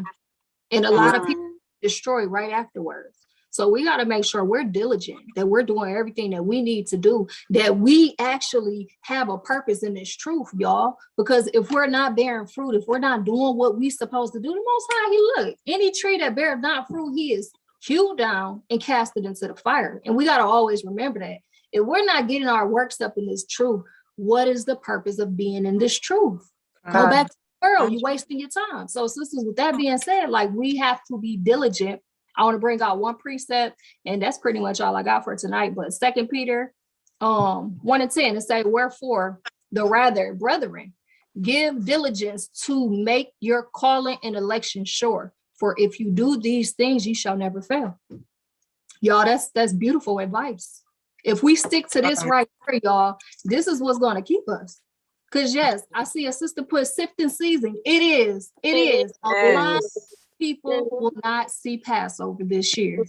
And a lot of people destroyed right afterwards. So we got to make sure we're diligent, that we're doing everything that we need to do, that we actually have a purpose in this truth, y'all. Because if we're not bearing fruit, if we're not doing what we're supposed to do, the Most High, he look, any tree that bears not fruit, he is hewed down and casted into the fire. And we got to always remember that. If we're not getting our works up in this truth, what is the purpose of being in this truth? Go back to the world, you're wasting your time. So sisters, with that being said, like, we have to be diligent. I want to bring out one precept, and that's pretty much all I got for tonight. But 2 Peter 1:10, it say, wherefore, the rather, brethren, give diligence to make your calling and election sure. For if you do these things, you shall never fail. Y'all, that's beautiful advice. If we stick to this right here, y'all, this is what's going to keep us. Because yes, I see a sister put sifting season. It is. A lot of people will not see Passover this year.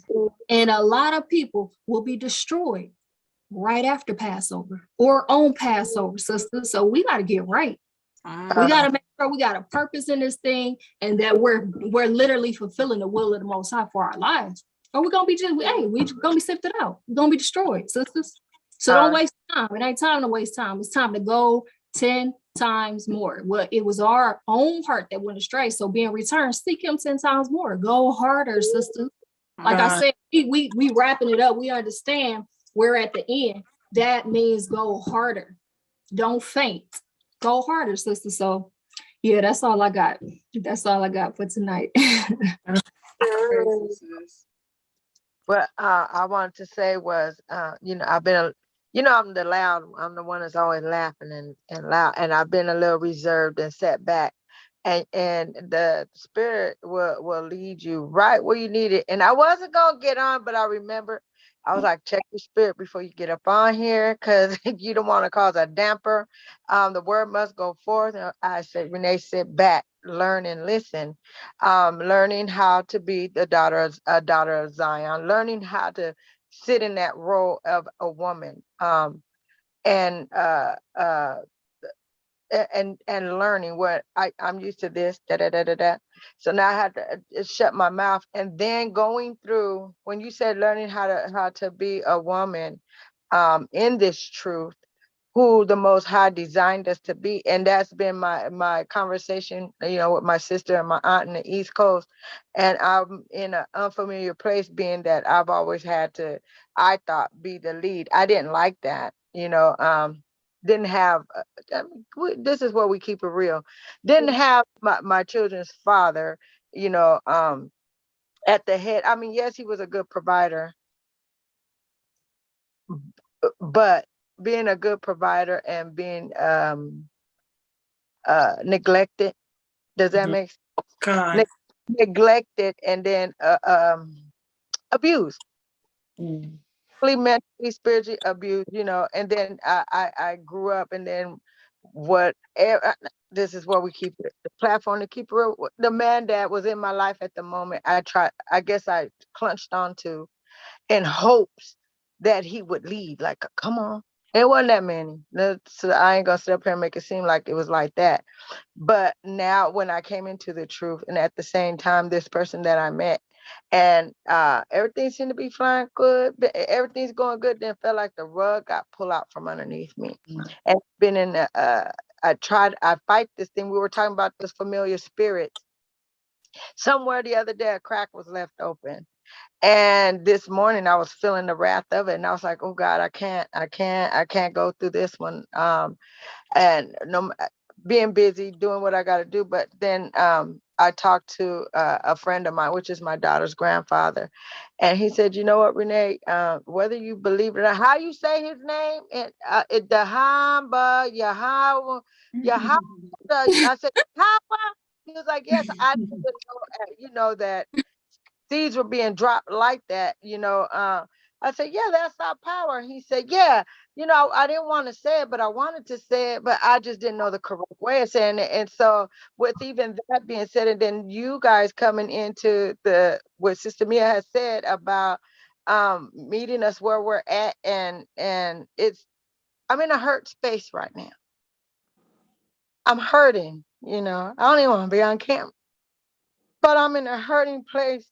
And a lot of people will be destroyed right after Passover or on Passover, sisters. So we got to get right. We got to make sure we got a purpose in this thing, and that we're literally fulfilling the will of the Most High for our lives. Or we're going to be we're going to be sifted out. We're going to be destroyed, sisters. So don't waste time. It ain't time to waste time. It's time to go 10 times more. Well, it was our own heart that went astray. So being returned, seek him 10 times more. Go harder, sisters. Like I said, we wrapping it up. We understand we're at the end. that means go harder. Don't faint. Go harder, sister. So yeah, that's all I got. That's all I got for tonight.
What I wanted to say was, I've been, I'm the one that's always laughing and loud, and I've been a little reserved and set back, and the Spirit will lead you right where you need it. And I wasn't gonna get on, but I remember I was like, check your spirit before you get up on here, because you don't want to cause a damper. The word must go forth. And I said, Renee, sit back, learn and listen. Learning how to be a daughter of Zion, learning how to sit in that role of a woman, and learning what I'm used to this, da da da da da. So now I had to shut my mouth, and then going through when you said learning how to be a woman, in this truth, who the Most High designed us to be. And that's been my conversation, with my sister and my aunt in the East Coast. And I'm in an unfamiliar place, being that I've always had to, I thought, be the lead. I didn't like that, didn't have, this is where we keep it real. Didn't have my children's father, at the head. I mean, yes, he was a good provider, but being a good provider and being neglected, does that make sense? Neglected, and then abused, mentally, spiritually abused, and then I grew up, and then this is where we keep it, the platform to keep it real. The man that was in my life at the moment, I guess I clutched onto in hopes that he would lead. Like, come on. It wasn't that many. So I ain't gonna sit up here and make it seem like it was like that. But now when I came into the truth, and at the same time, this person that I met, and everything seemed to be flying good, but everything's going good, then felt like the rug got pulled out from underneath me. And been in I fight this thing. We were talking about this familiar spirit. Somewhere the other day, a crack was left open. And this morning I was feeling the wrath of it. And I was like, oh God, I can't go through this one. And no, being busy doing what I got to do. But then I talked to a friend of mine, which is my daughter's grandfather. And he said, you know what, Renee, whether you believe it or not, how you say his name, and Dahamba, Yahweh, I said, Yahweh. He was like, yes, I didn't know, that seeds were being dropped like that, I said, yeah, that's our power. He said, yeah, I didn't want to say it, but I wanted to say it, but I just didn't know the correct way of saying it. And so with even that being said, and then you guys coming into what Sister Mia has said about meeting us where we're at, and I'm in a hurt space right now. I'm hurting, I don't even want to be on camera, but I'm in a hurting place.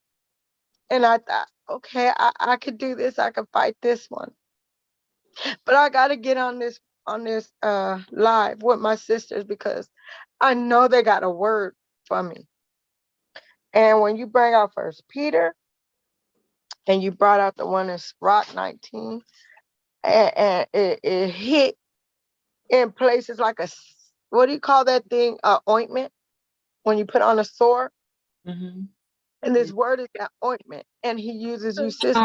And I thought, okay, I could do this. I could fight this one. But I got to get on this live with my sisters, because I know they got a word for me. And when you bring out First Peter, and you brought out the one that's Rock 19, and it hit in places like what do you call that thing? Ointment, when you put on a sore. Mm-hmm. And this word is that ointment, and he uses you sisters.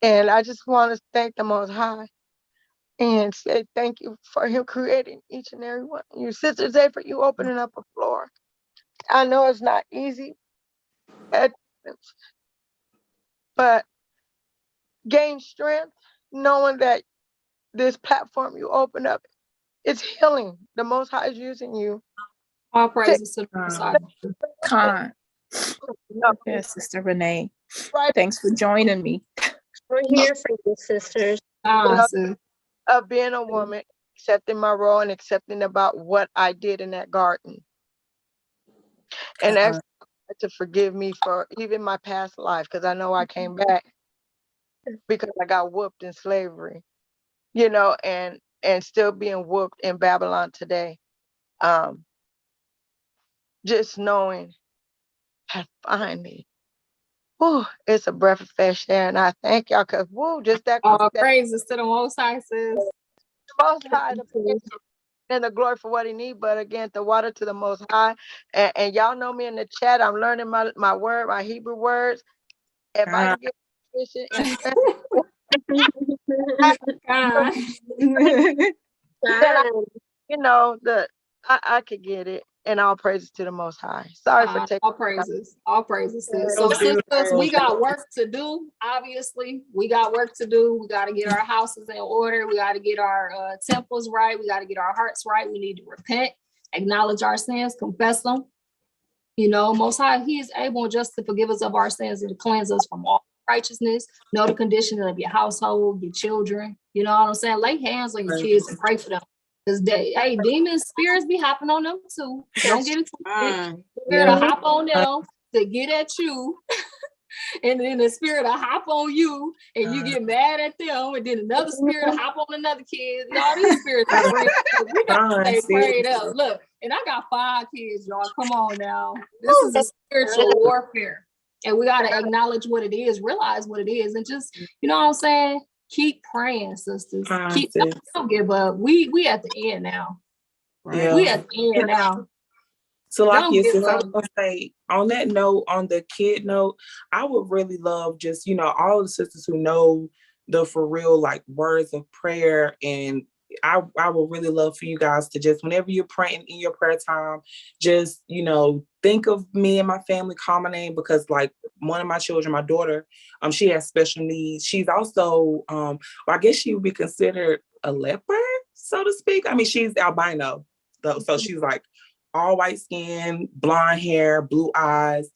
And I just want to thank the Most High and say thank you for him creating each and every one of you. Sister Zay, for you opening up a floor. I know it's not easy at times, but gain strength knowing that this platform you open up, it's healing. The Most High is using you.
All praises to the Most High.
Yes, Sister Renee. Thanks for joining me.
We're here for you, sisters.
Of being a woman, accepting my role and accepting about what I did in that garden. And asking to forgive me for even my past life, because I know I came back because I got whooped in slavery, and still being whooped in Babylon today. Just knowing that finally whew, it's a breath of fresh air, and I thank y'all because just that,
All
that
praises to the Most High, sis.
Most High, the praise and the glory for what He needs. But again, the water to the Most High, and y'all know me in the chat. I'm learning my Hebrew words. If I can get proficient
God.
I could get it. And all praises to the Most High. Sorry for taking
All praises, sis.
So
So, sisters, we
beautiful.
got work to do. Obviously, we got work to do. We got to get our houses in order. We got to get our temples right. We got to get our hearts right. We need to repent, acknowledge our sins, confess them. You know, Most High, He is able just to forgive us of our sins and to cleanse us from all righteousness. Know the condition of your household, your children. You know what I'm saying? Lay hands on your kids and pray for them. Because demons, spirits be hopping on them too. Don't get it twisted. Spirit will hop on them to get at you. And then the spirit will hop on you and you get mad at them. And then another spirit will hop on another kid. Y'all, these spirits are real. We got to stay prayed up. Look, and I got 5 kids, y'all. Come on now. This is a spiritual warfare. And we got to acknowledge what it is, realize what it is, and just, you know what I'm saying? Keep praying, sisters. Don't give up. We at the end now.
Yeah.
We at the end now.
So like I was gonna say, on that note, on the kid note, I would really love just, all the sisters who know the for real like words of prayer, and I would really love for you guys to just, whenever you're praying in your prayer time, just, think of me and my family, call my name, because like one of my children, my daughter, she has special needs. She's also, I guess she would be considered a leopard, so to speak. I mean, she's albino, though, so she's like all white skin, blonde hair, blue eyes.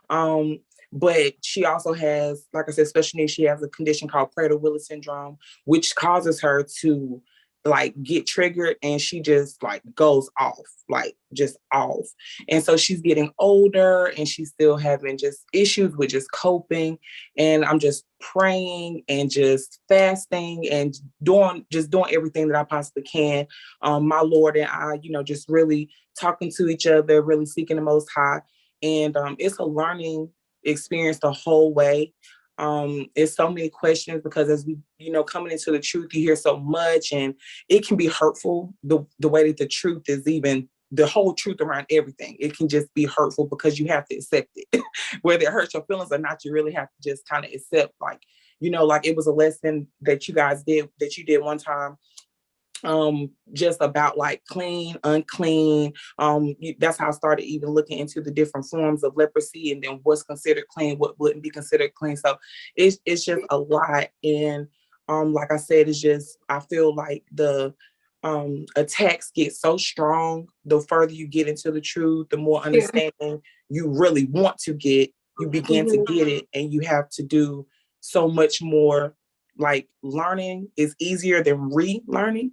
But she also has, like I said, special needs. She has a condition called Prader-Willi syndrome, which causes her to like get triggered and she just like goes off, like just off. And so she's getting older and she's still having just issues with just coping. And I'm just praying and just fasting and doing everything that I possibly can. My Lord and I, just really talking to each other, really seeking the Most High. And it's a learning experience the whole way. It's so many questions because as we, coming into the truth, you hear so much and it can be hurtful the way that the truth is, even the whole truth around everything. It can just be hurtful because you have to accept it. Whether it hurts your feelings or not, you really have to just kind of accept, like, like it was a lesson that you did one time. Just about like clean, unclean. That's how I started even looking into the different forms of leprosy and then what's considered clean, what wouldn't be considered clean. So it's just a lot. And like I said, it's just, I feel like the attacks get so strong. The further you get into the truth, the more understanding you really want to get, you begin to get it, and you have to do so much more. Like learning is easier than relearning.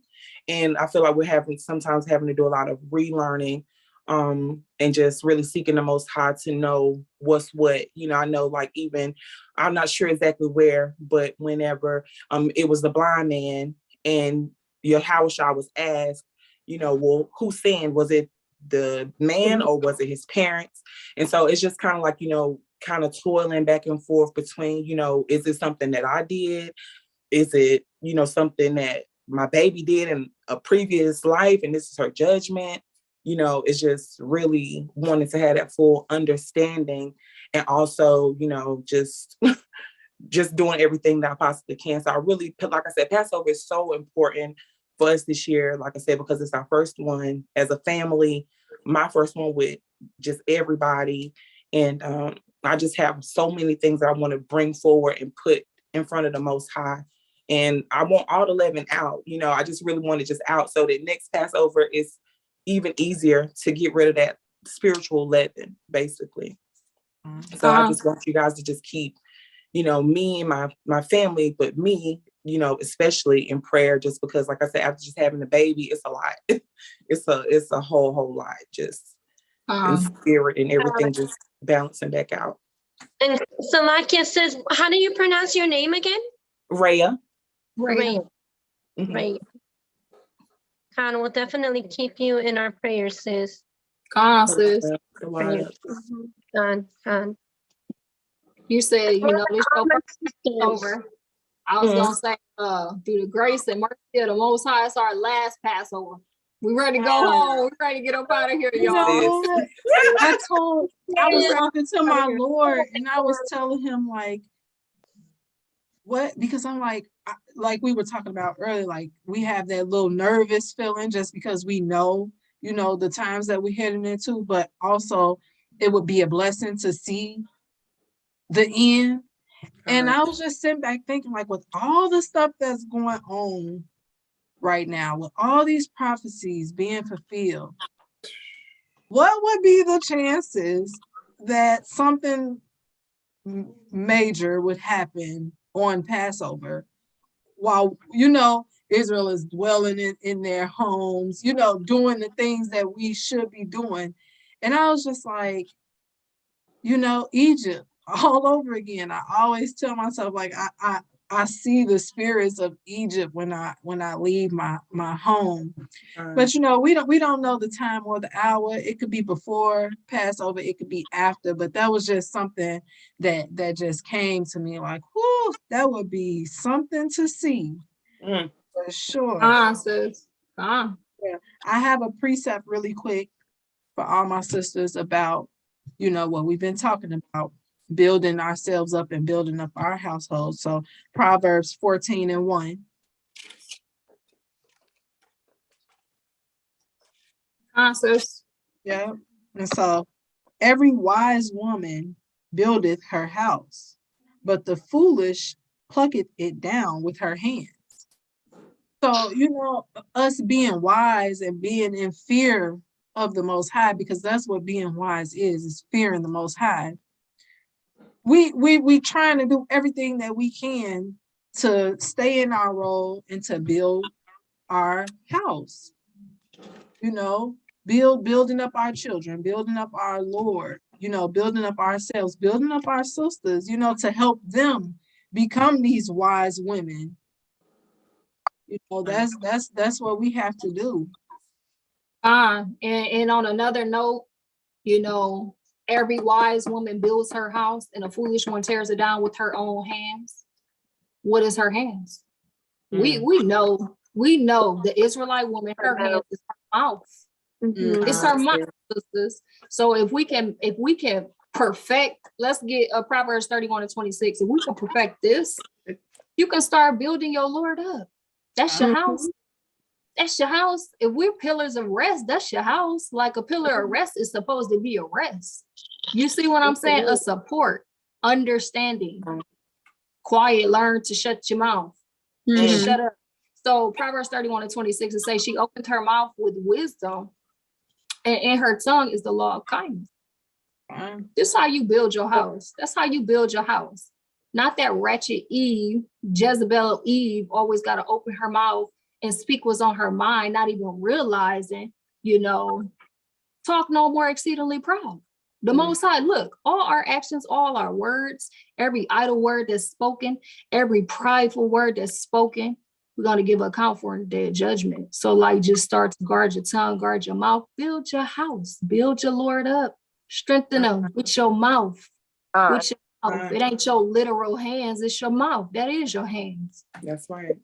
And I feel like we're sometimes having to do a lot of relearning, and just really seeking the Most High to know what's what. I know, like, even I'm not sure exactly where, but whenever it was the blind man and Yahushua was asked, well, who sinned? Was it the man or was it his parents? And so it's just kind of like, kind of toiling back and forth between, is it something that I did? Is it, something that my baby did in a previous life and this is her judgment? It's just really wanting to have that full understanding, and also, just doing everything that I possibly can. So I really, like I said, Passover is so important for us this year, like I said, because it's our first one as a family, my first one with just everybody. And I just have so many things that I want to bring forward and put in front of the Most High. And I want all the leaven out. I just really want it just out so that next Passover is even easier to get rid of that spiritual leaven, basically. So I just want you guys to just keep, me and my family, but me, especially in prayer, just because, like I said, after just having a baby, it's a lot. It's a whole lot, just in spirit and everything just balancing back out.
And Salakia says, how do you pronounce your name again?
Raya.
Raya.
Mm-hmm.
Raya. Khan, will definitely keep you in our prayers, sis.
Khan, sis.
Khan.
You said, this your first Passover. I was gonna say, through the grace and mercy of the Most High, it's our last Passover. We ready to go home. We ready to get up out of here,
You
y'all.
know what? I was talking to my Lord and I was telling him like, what? Because I'm like we were talking about earlier, like we have that little nervous feeling just because we know, the times that we're heading into, but also it would be a blessing to see the end. And I was just sitting back thinking, like, with all the stuff that's going on right now, with all these prophecies being fulfilled, what would be the chances that something major would happen on Passover while, Israel is dwelling in their homes, doing the things that we should be doing? And I was just like, Egypt all over again. I always tell myself, like, I see the spirits of Egypt when I leave my home. But we don't know the time or the hour. It could be before Passover, it could be after. But that was just something that just came to me, like, whoo, that would be something to see for sure.
Sis.
Yeah. I have a precept really quick for all my sisters about, what we've been talking about, building ourselves up and building up our household. So Proverbs 14:1.
Sis.
Yeah. And so every wise woman buildeth her house, but the foolish plucketh it down with her hands. So, us being wise and being in fear of the Most High, because that's what being wise is fearing the Most High. We trying to do everything that we can to stay in our role and to build our house, building up our children, building up our Lord, building up ourselves, building up our sisters, to help them become these wise women. That's what we have to do.
And on another note, every wise woman builds her house and a foolish one tears it down with her own hands. What is her hands? We know the Israelite woman, her hands is her mouth. It's her mouth, sisters. So if we can perfect, let's get Proverbs 31:26. If we can perfect this, you can start building your Lord up. That's your house. That's your house. If we're pillars of rest, that's your house. Like a pillar of rest is supposed to be a rest. You see what I'm saying? A support, understanding, quiet, learn to shut your mouth. Shut up. So Proverbs 31:26, it says she opened her mouth with wisdom, and in her tongue is the law of kindness. This is how you build your house. That's how you build your house. Not that wretched Eve, Jezebel Eve, always got to open her mouth and speak what's on her mind, not even realizing, talk no more exceedingly proud. The Most High, look, all our actions, all our words, every idle word that's spoken, every prideful word that's spoken, we're going to give account for in the day of judgment. So just start to guard your tongue, guard your mouth, build your house, build your Lord up, strengthen them with your mouth. With your mouth. It ain't your literal hands, it's your mouth. That is your hands.
That's right.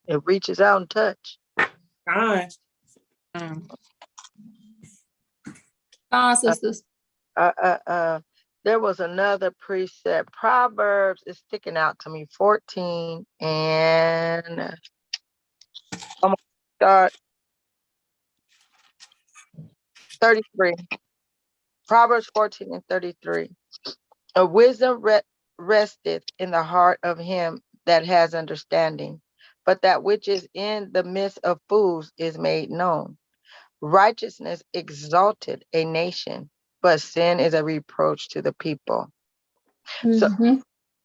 It reaches out and touch.
Sisters.
There was another precept. Proverbs is sticking out to me. 14 and I'm gonna start 33. Proverbs 14:33. A wisdom resteth in the heart of him that has understanding, but that which is in the midst of fools is made known. Righteousness exalted a nation, but sin is a reproach to the people. So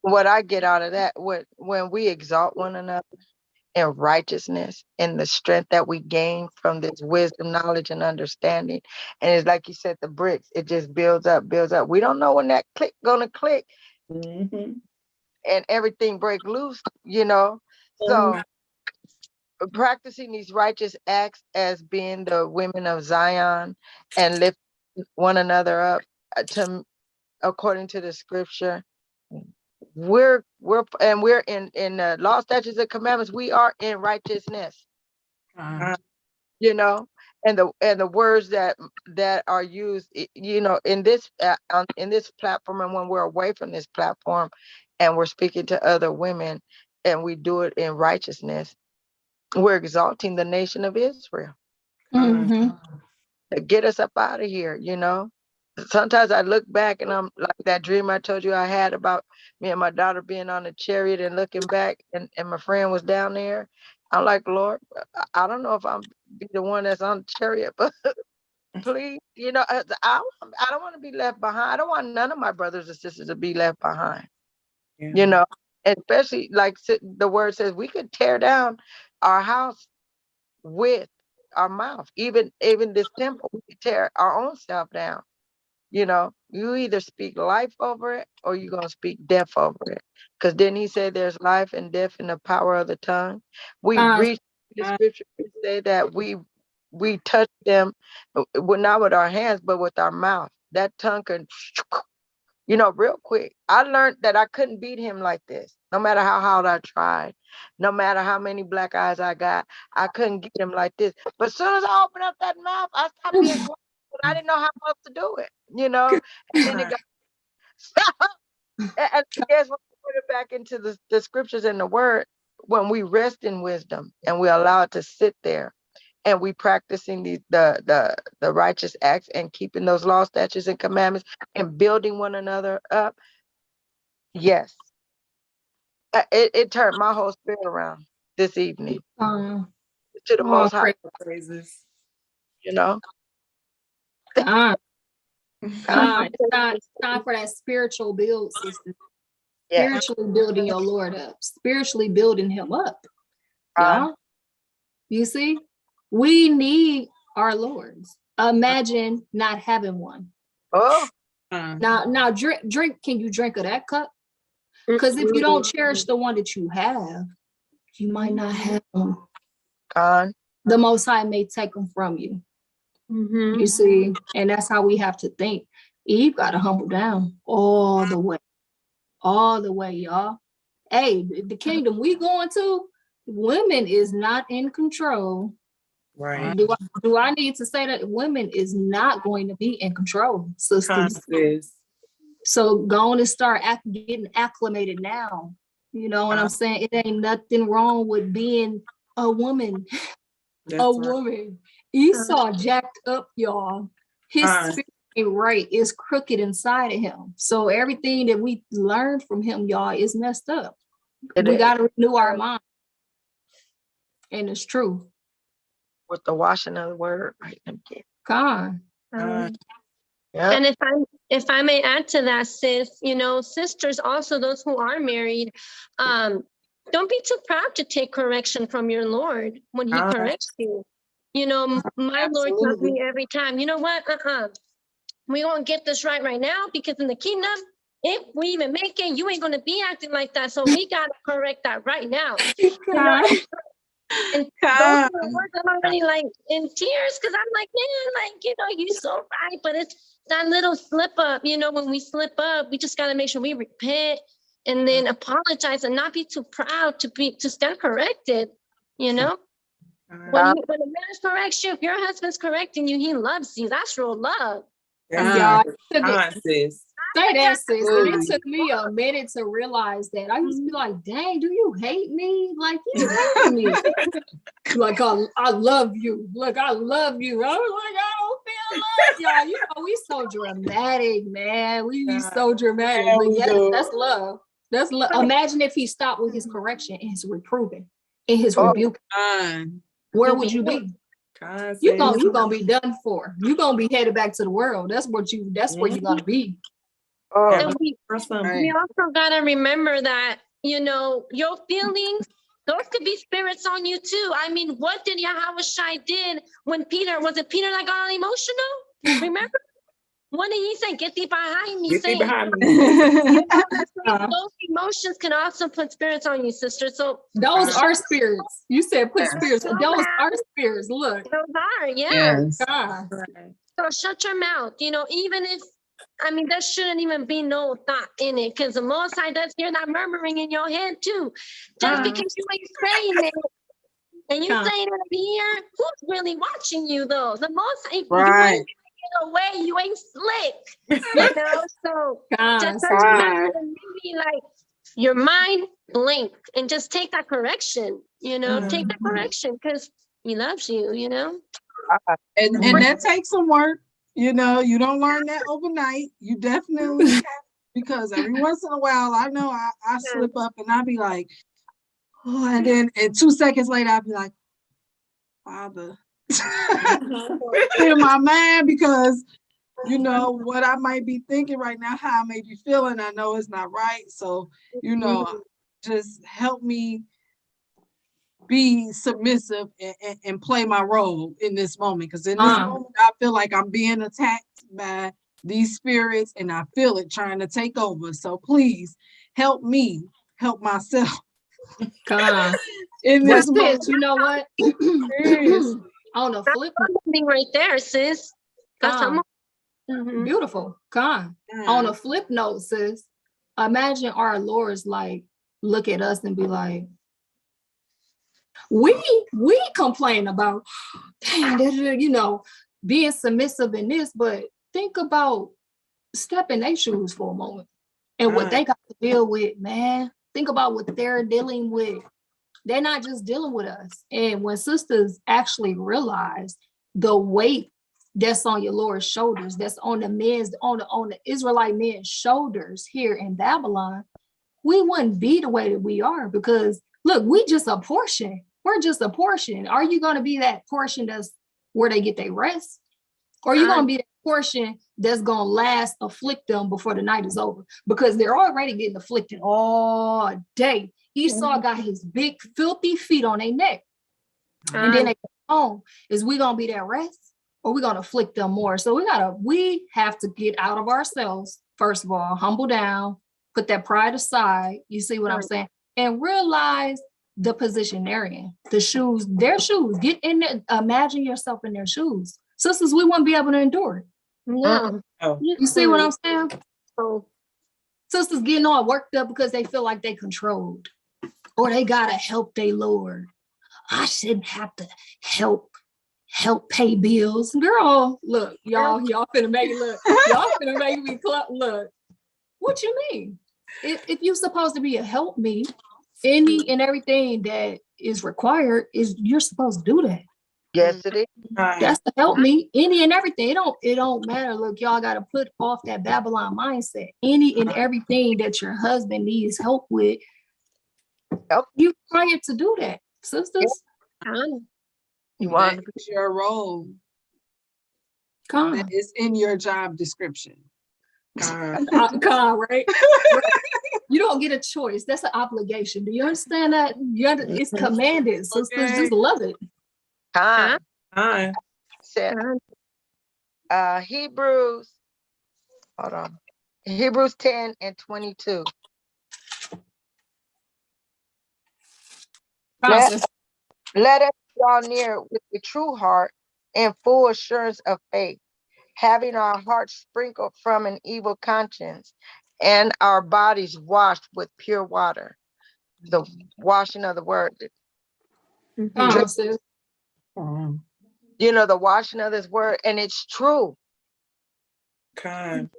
what I get out of that, when we exalt one another in righteousness and the strength that we gain from this wisdom, knowledge, and understanding, and it's like you said, the bricks, it just builds up. We don't know when that click gonna click and everything break loose, So practicing these righteous acts as being the women of Zion and lift one another up according to the scripture, we're in the law, statutes, and commandments. We are in righteousness. You know, and the words that are used, you know, in this platform, and when we're away from this platform, and we're speaking to other women, and we do it in righteousness, we're exalting the nation of Israel.
Mhm.
To get us up out of here, you know. Sometimes I look back and I'm like that dream I told you I had about me and my daughter being on the chariot and looking back, and my friend was down there. I'm like, Lord, I don't know if I'm be the one that's on the chariot, but please, you know, I don't want to be left behind. I don't want none of my brothers and sisters to be left behind. You know, especially like the word says, we could tear down our house with our mouth. Even this temple, we could tear our own self down. You know, you either speak life over it or you're going to speak death over it. Because then he said there's life and death in the power of the tongue. We reach the scripture to say that we touch them, well, not with our hands, but with our mouth. That tongue can, you know, real quick. I learned that I couldn't beat him like this. No matter how hard I tried, no matter how many black eyes I got, I couldn't get him like this. But as soon as I opened up that mouth, I stopped being quiet. I didn't know how else to do it, you know. And then it got stop. And guess what? Put it back into the scriptures and the word. When we rest in wisdom and we allow it to sit there, and we practicing the righteous acts and keeping those law, statutes, and commandments, and building one another up. Yes, it turned my whole spirit around this evening to the Most High.
Praises.
You know.
God. It's time for that spiritual build, sister.
Yeah.
Spiritually building your Lord up. Spiritually building him up. Y'all. You see? We need our Lords. Imagine not having one.
Oh.
Now drink. Can you drink of that cup? Because if you don't cherish the one that you have, you might not have them. The Most High may take them from you. You see, and that's how we have to think. Eve got to humble down all the way, y'all. Hey, the kingdom we going to, women is not in control.
Right.
Do I need to say that women is not going to be in control, sisters? So go on and start getting acclimated now. You know what I'm saying? It ain't nothing wrong with being a woman. Woman. Esau jacked up, y'all. His spirit ain't right. Is crooked inside of him. So everything that we learned from him, y'all, is messed up. We got to renew our mind. And it's true.
With the washing of the word, right?
God.
And if I may add to that, sis, you know, sisters, also those who are married, don't be too proud to take correction from your Lord when he corrects you. You know, my Lord tells me every time, you know what? We won't get this right now, because in the kingdom, if we even make it, you ain't going to be acting like that. So we got to correct that right now. You know? And those are the words, I'm already like in tears, because I'm like, man, like, you know, you're so right. But it's that little slip up, you know, when we slip up, we just got to make sure we repent and then apologize and not be too proud to stand corrected, you know. When a man corrects you, if your husband's correcting you, he loves you. That's real love.
Y'all, sis. Say that, sis. And it took me a minute to realize that. I used to be like, dang, do you hate me? Like, you hate me. Like, I love you. Look, I love you. I was like, I don't feel love, y'all. You know, we so dramatic, man. We be so dramatic. But yes, that's love. That's love. Imagine if he stopped with his correction and his reproving and his rebuke. Where would you be? You're gonna be done for. You're gonna be headed back to the world. That's where you're gonna be.
And we also gotta remember that, you know, your feelings, those could be spirits on you too. I mean, what did Yahushua did when Peter that got all emotional? Remember? What did he say? Get thee behind me. You know, those emotions can also put spirits on you, sister. So
those are spirits. You said put spirits. Those are spirits. Look.
Those are, yeah. So shut your mouth. You know, even if I mean, there shouldn't even be no thought in it, because the Most High does hear that murmuring in your head too. Just because you ain't saying it, and you saying it here, who's really watching you though? The Most High, you ain't getting away, you ain't slick, you know. So just maybe like your mind blink and just take that correction, you know, take that correction because he loves you, you know.
And that takes some work. You know, you don't learn that overnight. You definitely, because every once in a while, I know I slip up and I'll be like, oh, and then 2 seconds later, I'll be like, Father, clear my mind, because you know what I might be thinking right now, how I may be feeling. I know it's not right. So, you know, just help me be submissive and play my role in this moment. Because in this moment, I feel like I'm being attacked by these spirits and I feel it trying to take over. So please help me help myself. In this moment.
You know what? On the flip
right there, sis.
Beautiful. On a flip note, sis, imagine our Lord's like look at us and be like, we complain about, dang, you know, being submissive in this, but think about stepping their shoes for a moment and what they got to deal with, man. Think about what they're dealing with. They're not just dealing with us. And when sisters actually realize the weight that's on your Lord's shoulders, that's on the men's, on the Israelite men's shoulders here in Babylon, we wouldn't be the way that we are, because look, we just a portion. We're just a portion. Are you going to be that portion that's where they get their rest? Or are you going to be that portion that's going to last, afflict them before the night is over? Because they're already getting afflicted all day. Esau got his big, filthy feet on their neck. And then they come home. Is we going to be that rest? Or we going to afflict them more? So we have to get out of ourselves, first of all, humble down, put that pride aside. You see what I'm saying? And realize the position they're in, the shoes, their shoes. Get in there, imagine yourself in their shoes. Sisters, we won't be able to endure it.
Yeah.
You see what I'm saying? So sisters getting all worked up because they feel like they controlled, or they gotta help their Lord. I shouldn't have to help pay bills. Girl, look, y'all finna make it look. Y'all finna make me look. What you mean? If you're supposed to be a help me, any and everything that is required is you're supposed to do that.
Yes, it is.
That's to help me. Any and everything. It don't matter. Look, y'all got to put off that Babylon mindset. Any and everything that your husband needs help with, you required to do that, sisters.
You want
It's your role.
Come.
That is in your job description.
Right? You don't get a choice. That's an obligation. Do you understand that? It's commanded. Sisters just love it.
Hebrews, hold on. Hebrews 10 and 22. Let us draw near with a true heart and full assurance of faith, having our hearts sprinkled from an evil conscience and our bodies washed with pure water. The washing of the word. You know, the washing of this word, and it's true. True.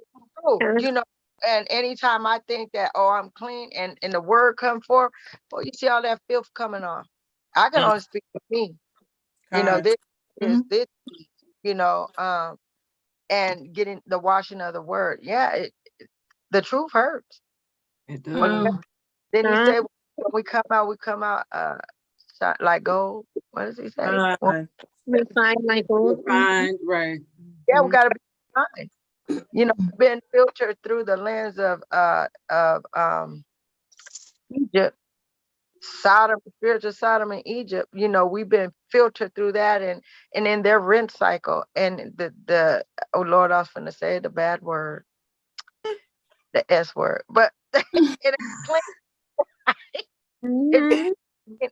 You know, and anytime I think that, oh, I'm clean, and the word come forth, well, you see all that filth coming off. I can only speak for me. You know, this is this, you know, and getting the washing of the word. Yeah, the truth hurts.
It does.
Then he said, when we come out like gold. What does he say?
Refined like gold.
Refined, right.
Yeah, we gotta be refined. You know, been filtered through the lens of Egypt, spiritual Sodom and Egypt. You know, we've been filtered through that, and in their rent cycle. And the oh Lord, I was gonna say the bad word, the S word, but it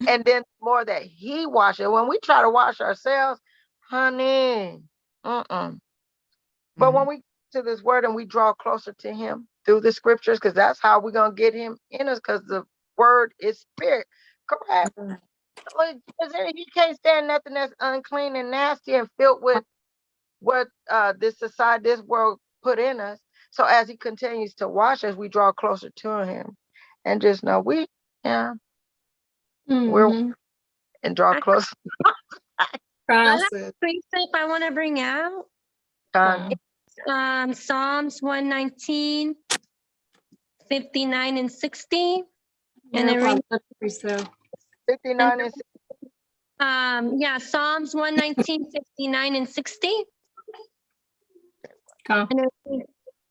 and then more that he washes. When we try to wash ourselves, honey, but when we to this word and we draw closer to him through the scriptures, because that's how we're going to get him in us, because the word is spirit. Correct. He can't stand nothing that's unclean and nasty and filled with what this society, this world put in us. So as he continues to wash us, we draw closer to him, and just know we're and draw closer.
Precept I want to bring out. Psalms 119, 59 and 60. And then
59 and 60.
Psalms 119, 59 and 60. And it reads,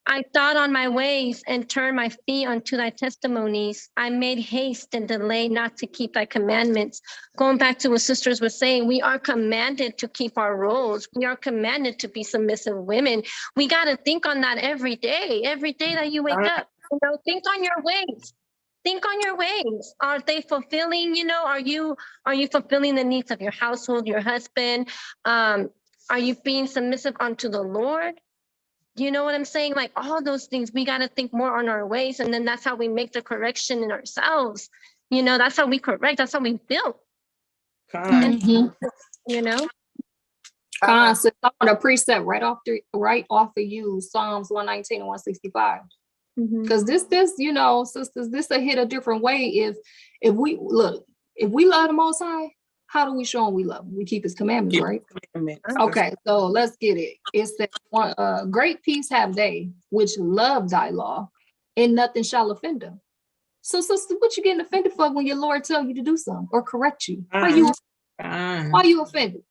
I thought on my ways and turned my feet unto thy testimonies. I made haste and delayed not to keep thy commandments. Going back to what sisters were saying, we are commanded to keep our roles. We are commanded to be submissive women. We got to think on that every day that you wake up. Think on your ways. Think on your ways. Are they fulfilling, are you fulfilling the needs of your household, your husband? Are you being submissive unto the Lord? You know what I'm saying? Like all those things, we got to think more on our ways. And then that's how we make the correction in ourselves. That's how we correct. That's how we build.
Concept. I want a precept right off of you, Psalms 119 and 165. Because this, sisters, this will hit a different way. If we love the Most High, how do we show him we love him? We keep his commandments, right? Okay, so let's get it. It's that one, great peace have they which love thy law, and nothing shall offend them. So sister, what you getting offended for when your Lord tell you to do something or correct you? Why you offended?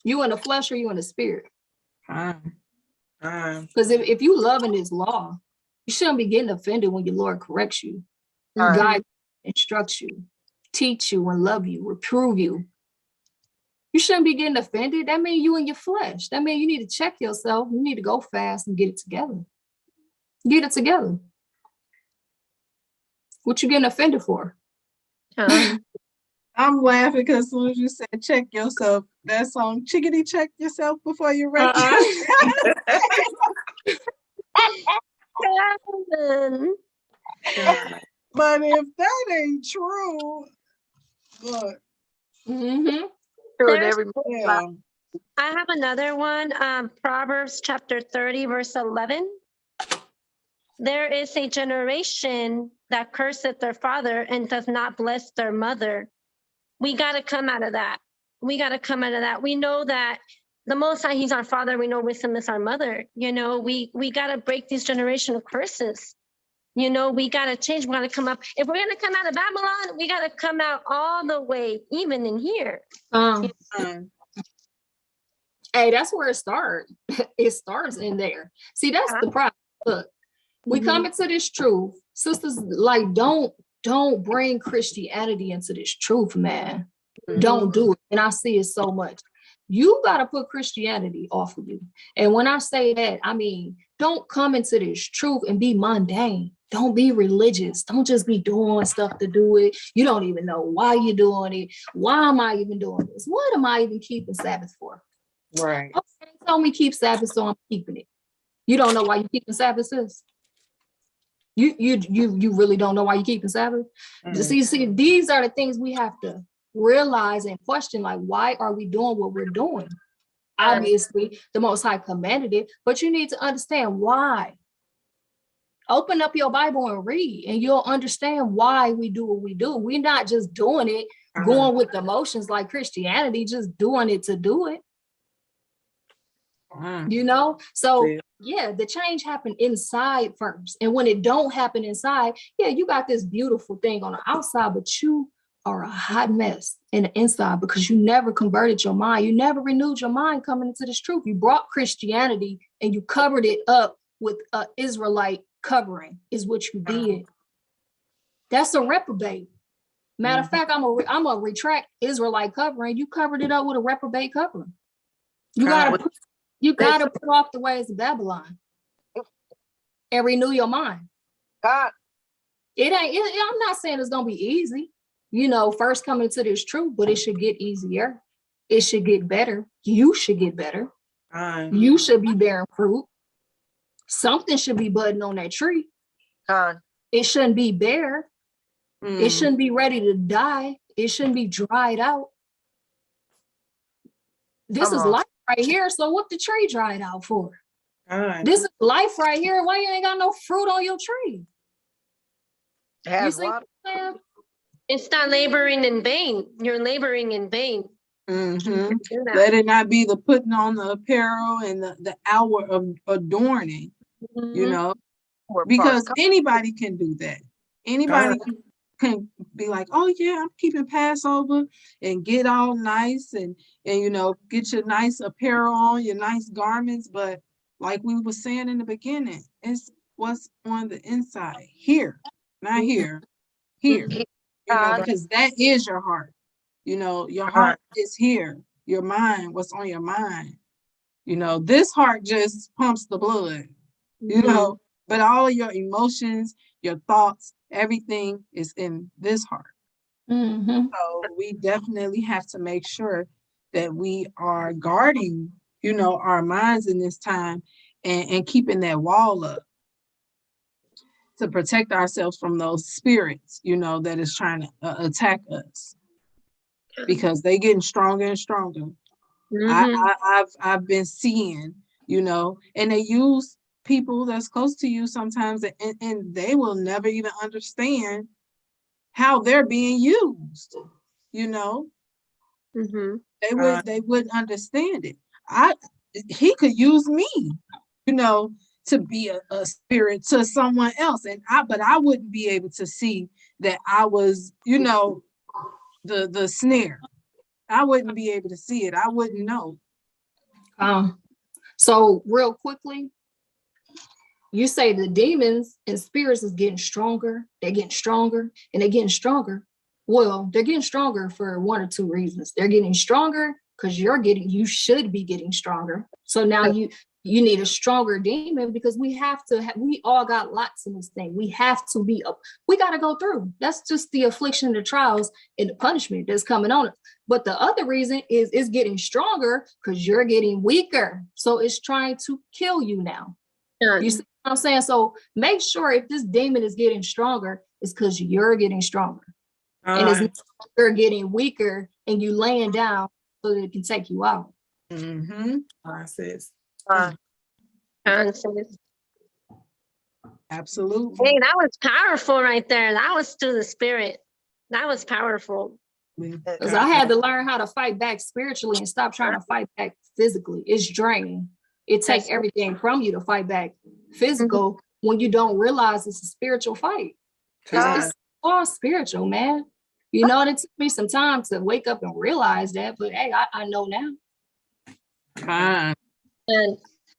You in the flesh or you in the spirit? Because if you loving his law, you shouldn't be getting offended when your Lord corrects you, guide, instructs you, teach you and love you, reprove you. You shouldn't be getting offended. That means you in your flesh. That means you need to check yourself. You need to go fast and get it together. Get it together. What you getting offended for?
I'm laughing because as soon as you said check yourself, that song, Chickadee, check yourself before you wreck But if that ain't true, look.
I have another one, Proverbs chapter 30, verse 11. There is a generation that curseth their father and does not bless their mother. We got to come out of that. We know that the Most High, he's our father. We know wisdom is our mother. We got to break these generational curses. We got to change. We got to come up. If we're going to come out of Babylon, we got to come out all the way, even in here.
Hey, that's where it starts. It starts in there. See, that's the problem. Look, we come into this truth. Sisters, like, don't bring Christianity into this truth, man. Don't do it. And I see it so much. You got to put Christianity off of you. And when I say that, I mean, don't come into this truth and be mundane. Don't be religious. Don't just be doing stuff to do it. You don't even know why you're doing it. Why am I even doing this? What am I even keeping Sabbath for?
Right.
Okay, tell me keep Sabbath, so I'm keeping it. You don't know why you're keeping Sabbath, sis? You really don't know why you're keeping Sabbath? See, these are the things we have to realize and question, like, why are we doing what we're doing? Obviously, the Most High commanded it, but you need to understand why. Open up your Bible and read, and you'll understand why we do what we do. We're not just doing it, going with the motions like Christianity, just doing it to do it. So the change happened inside first. And when it don't happen inside, you got this beautiful thing on the outside, but you are a hot mess in the inside because you never converted your mind. You never renewed your mind coming into this truth. You brought Christianity and you covered it up with an Israelite covering is what you did. That's a reprobate. Matter of fact, I'm a retract Israelite covering. You covered it up with a reprobate covering. You gotta put off the ways of Babylon and renew your mind. I'm not saying it's gonna be easy, first coming to this truth, but it should get easier. It should get better. You should get better. You should be bearing fruit. something should be budding on that tree.
Con.
It shouldn't be bare. It shouldn't be ready to die. It shouldn't be dried out. This
Come
is
on.
life right here. So what the tree dried out for?
God.
This is life right here. Why you ain't got no fruit on your tree?
It
You
has
see
water.
what I'm saying?
It's not laboring in vain. You're laboring in vain.
Mhm.
Do that.
Let it not be the putting on the apparel and the hour of adorning, you
Mhm.
know,
We're
because
parts.
anybody can do that. Anybody can be like, oh yeah, I'm keeping Passover and get all nice and you know, get your nice apparel on, your nice garments. But like we were saying in the beginning, it's what's on the inside here, not here, here, you know,
God.
because that is your heart. You know, your heart is here. Your mind, what's on your mind. You know, this heart just pumps the blood, you know, but all of your emotions, your thoughts, everything is in this heart. So we definitely have to make sure that we are guarding, you know, our minds in this time and keeping that wall up to protect ourselves from those spirits, you know, that is trying to attack us because they getting stronger and stronger. I've been seeing, you know, and they use people that's close to you sometimes, and they will never even understand how they're being used. You know, they wouldn't understand it. He could use me, you know, to be a spirit to someone else, but I wouldn't be able to see that I was, you know, the snare. I wouldn't be able to see it. I wouldn't know.
So real quickly, you say the demons and spirits is getting stronger. They're getting stronger and they're getting stronger. Well, they're getting stronger for one or two reasons. They're getting stronger because you should be getting stronger. So now you need a stronger demon because we all got lots in this thing. We have to be up. We got to go through. That's just the affliction, the trials, and the punishment that's coming on us. But the other reason is it's getting stronger because you're getting weaker. So it's trying to kill you now. You see what I'm saying? So make sure if this demon is getting stronger, it's because you're getting stronger. And it's not you're getting weaker and you laying down so that it can take you out.
Absolutely.
Hey, that was powerful right there. That was to the spirit. That was powerful.
Because I had to learn how to fight back spiritually and stop trying to fight back physically. It's draining. It takes everything from you to fight back physical when you don't realize it's a spiritual fight. It's all spiritual, man. You know, it took me some time to wake up and realize that, but hey, I know now.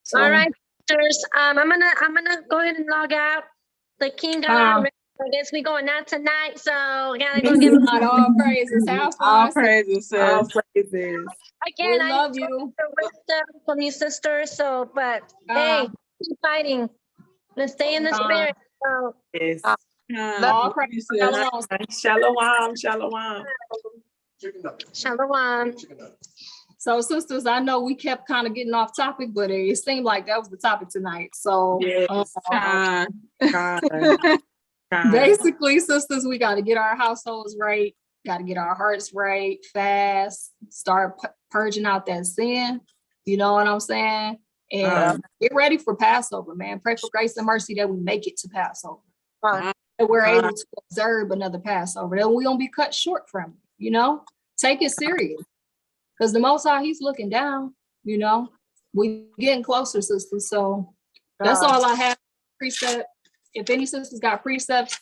So, all right, sisters. I'm gonna go ahead and log out. The king got I guess we going out tonight, so gotta go give him
all praises. Have fun.
All praises, sis.
All praises.
Again,
we love you.
From you, sisters. So, but hey, keep fighting. Let's stay in the spirit. So,
Yes.
All praises.
Shalom. Shalom.
Shalom.
So, sisters, I know we kept kind of getting off topic, but it seemed like that was the topic tonight. So, basically, sisters, we got to get our households right, got to get our hearts right, fast, start purging out that sin. You know what I'm saying? And get ready for Passover, man. Pray for grace and mercy that we make it to Passover. That we're able to observe another Passover, that we don't be cut short from it, you know? Take it serious. Because the Most High, he's looking down, you know? We getting closer, sisters. So that's all I have. Precept. If any sisters got precepts,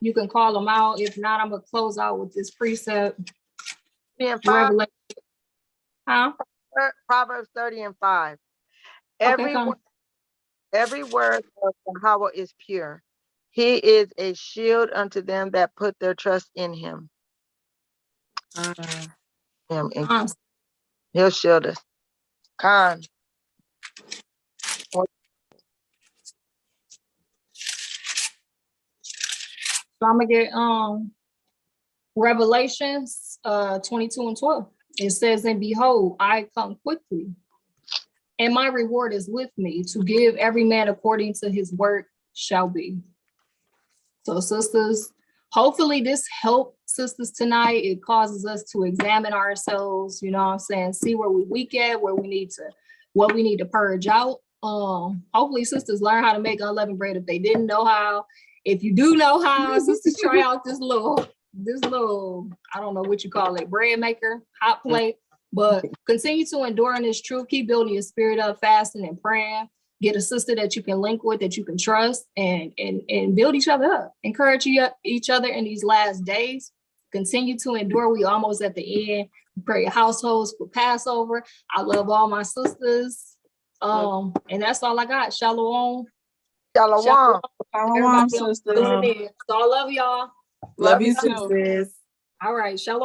you can call them out. If not, I'm going to close out with this precept. Revelation.
Proverbs 30:5. Every word of Yahweh is pure. He is a shield unto them that put their trust in him. He'll shield us.
So I'm gonna get Revelations 22:12. It says, and behold, I come quickly, and my reward is with me to give every man according to his work shall be. So sisters, hopefully this helped sisters tonight. It causes us to examine ourselves, you know what I'm saying? See where we weak at, what we need to purge out. Hopefully sisters learn how to make unleavened bread if they didn't know how. If you do know how, sisters try out this little, I don't know what you call it, bread maker, hot plate. But continue to endure in this truth. Keep building your spirit up, fasting and praying. Get a sister that you can link with, that you can trust, and build each other up. Encourage each other in these last days. Continue to endure. We almost at the end. Pray your households for Passover. I love all my sisters. And that's all I got. Shalom.
Shalom.
Shalom,
Everybody else
sisters.
listening in. So I love y'all.
Love you
you
too,
too.
sis.
All right. Shalom.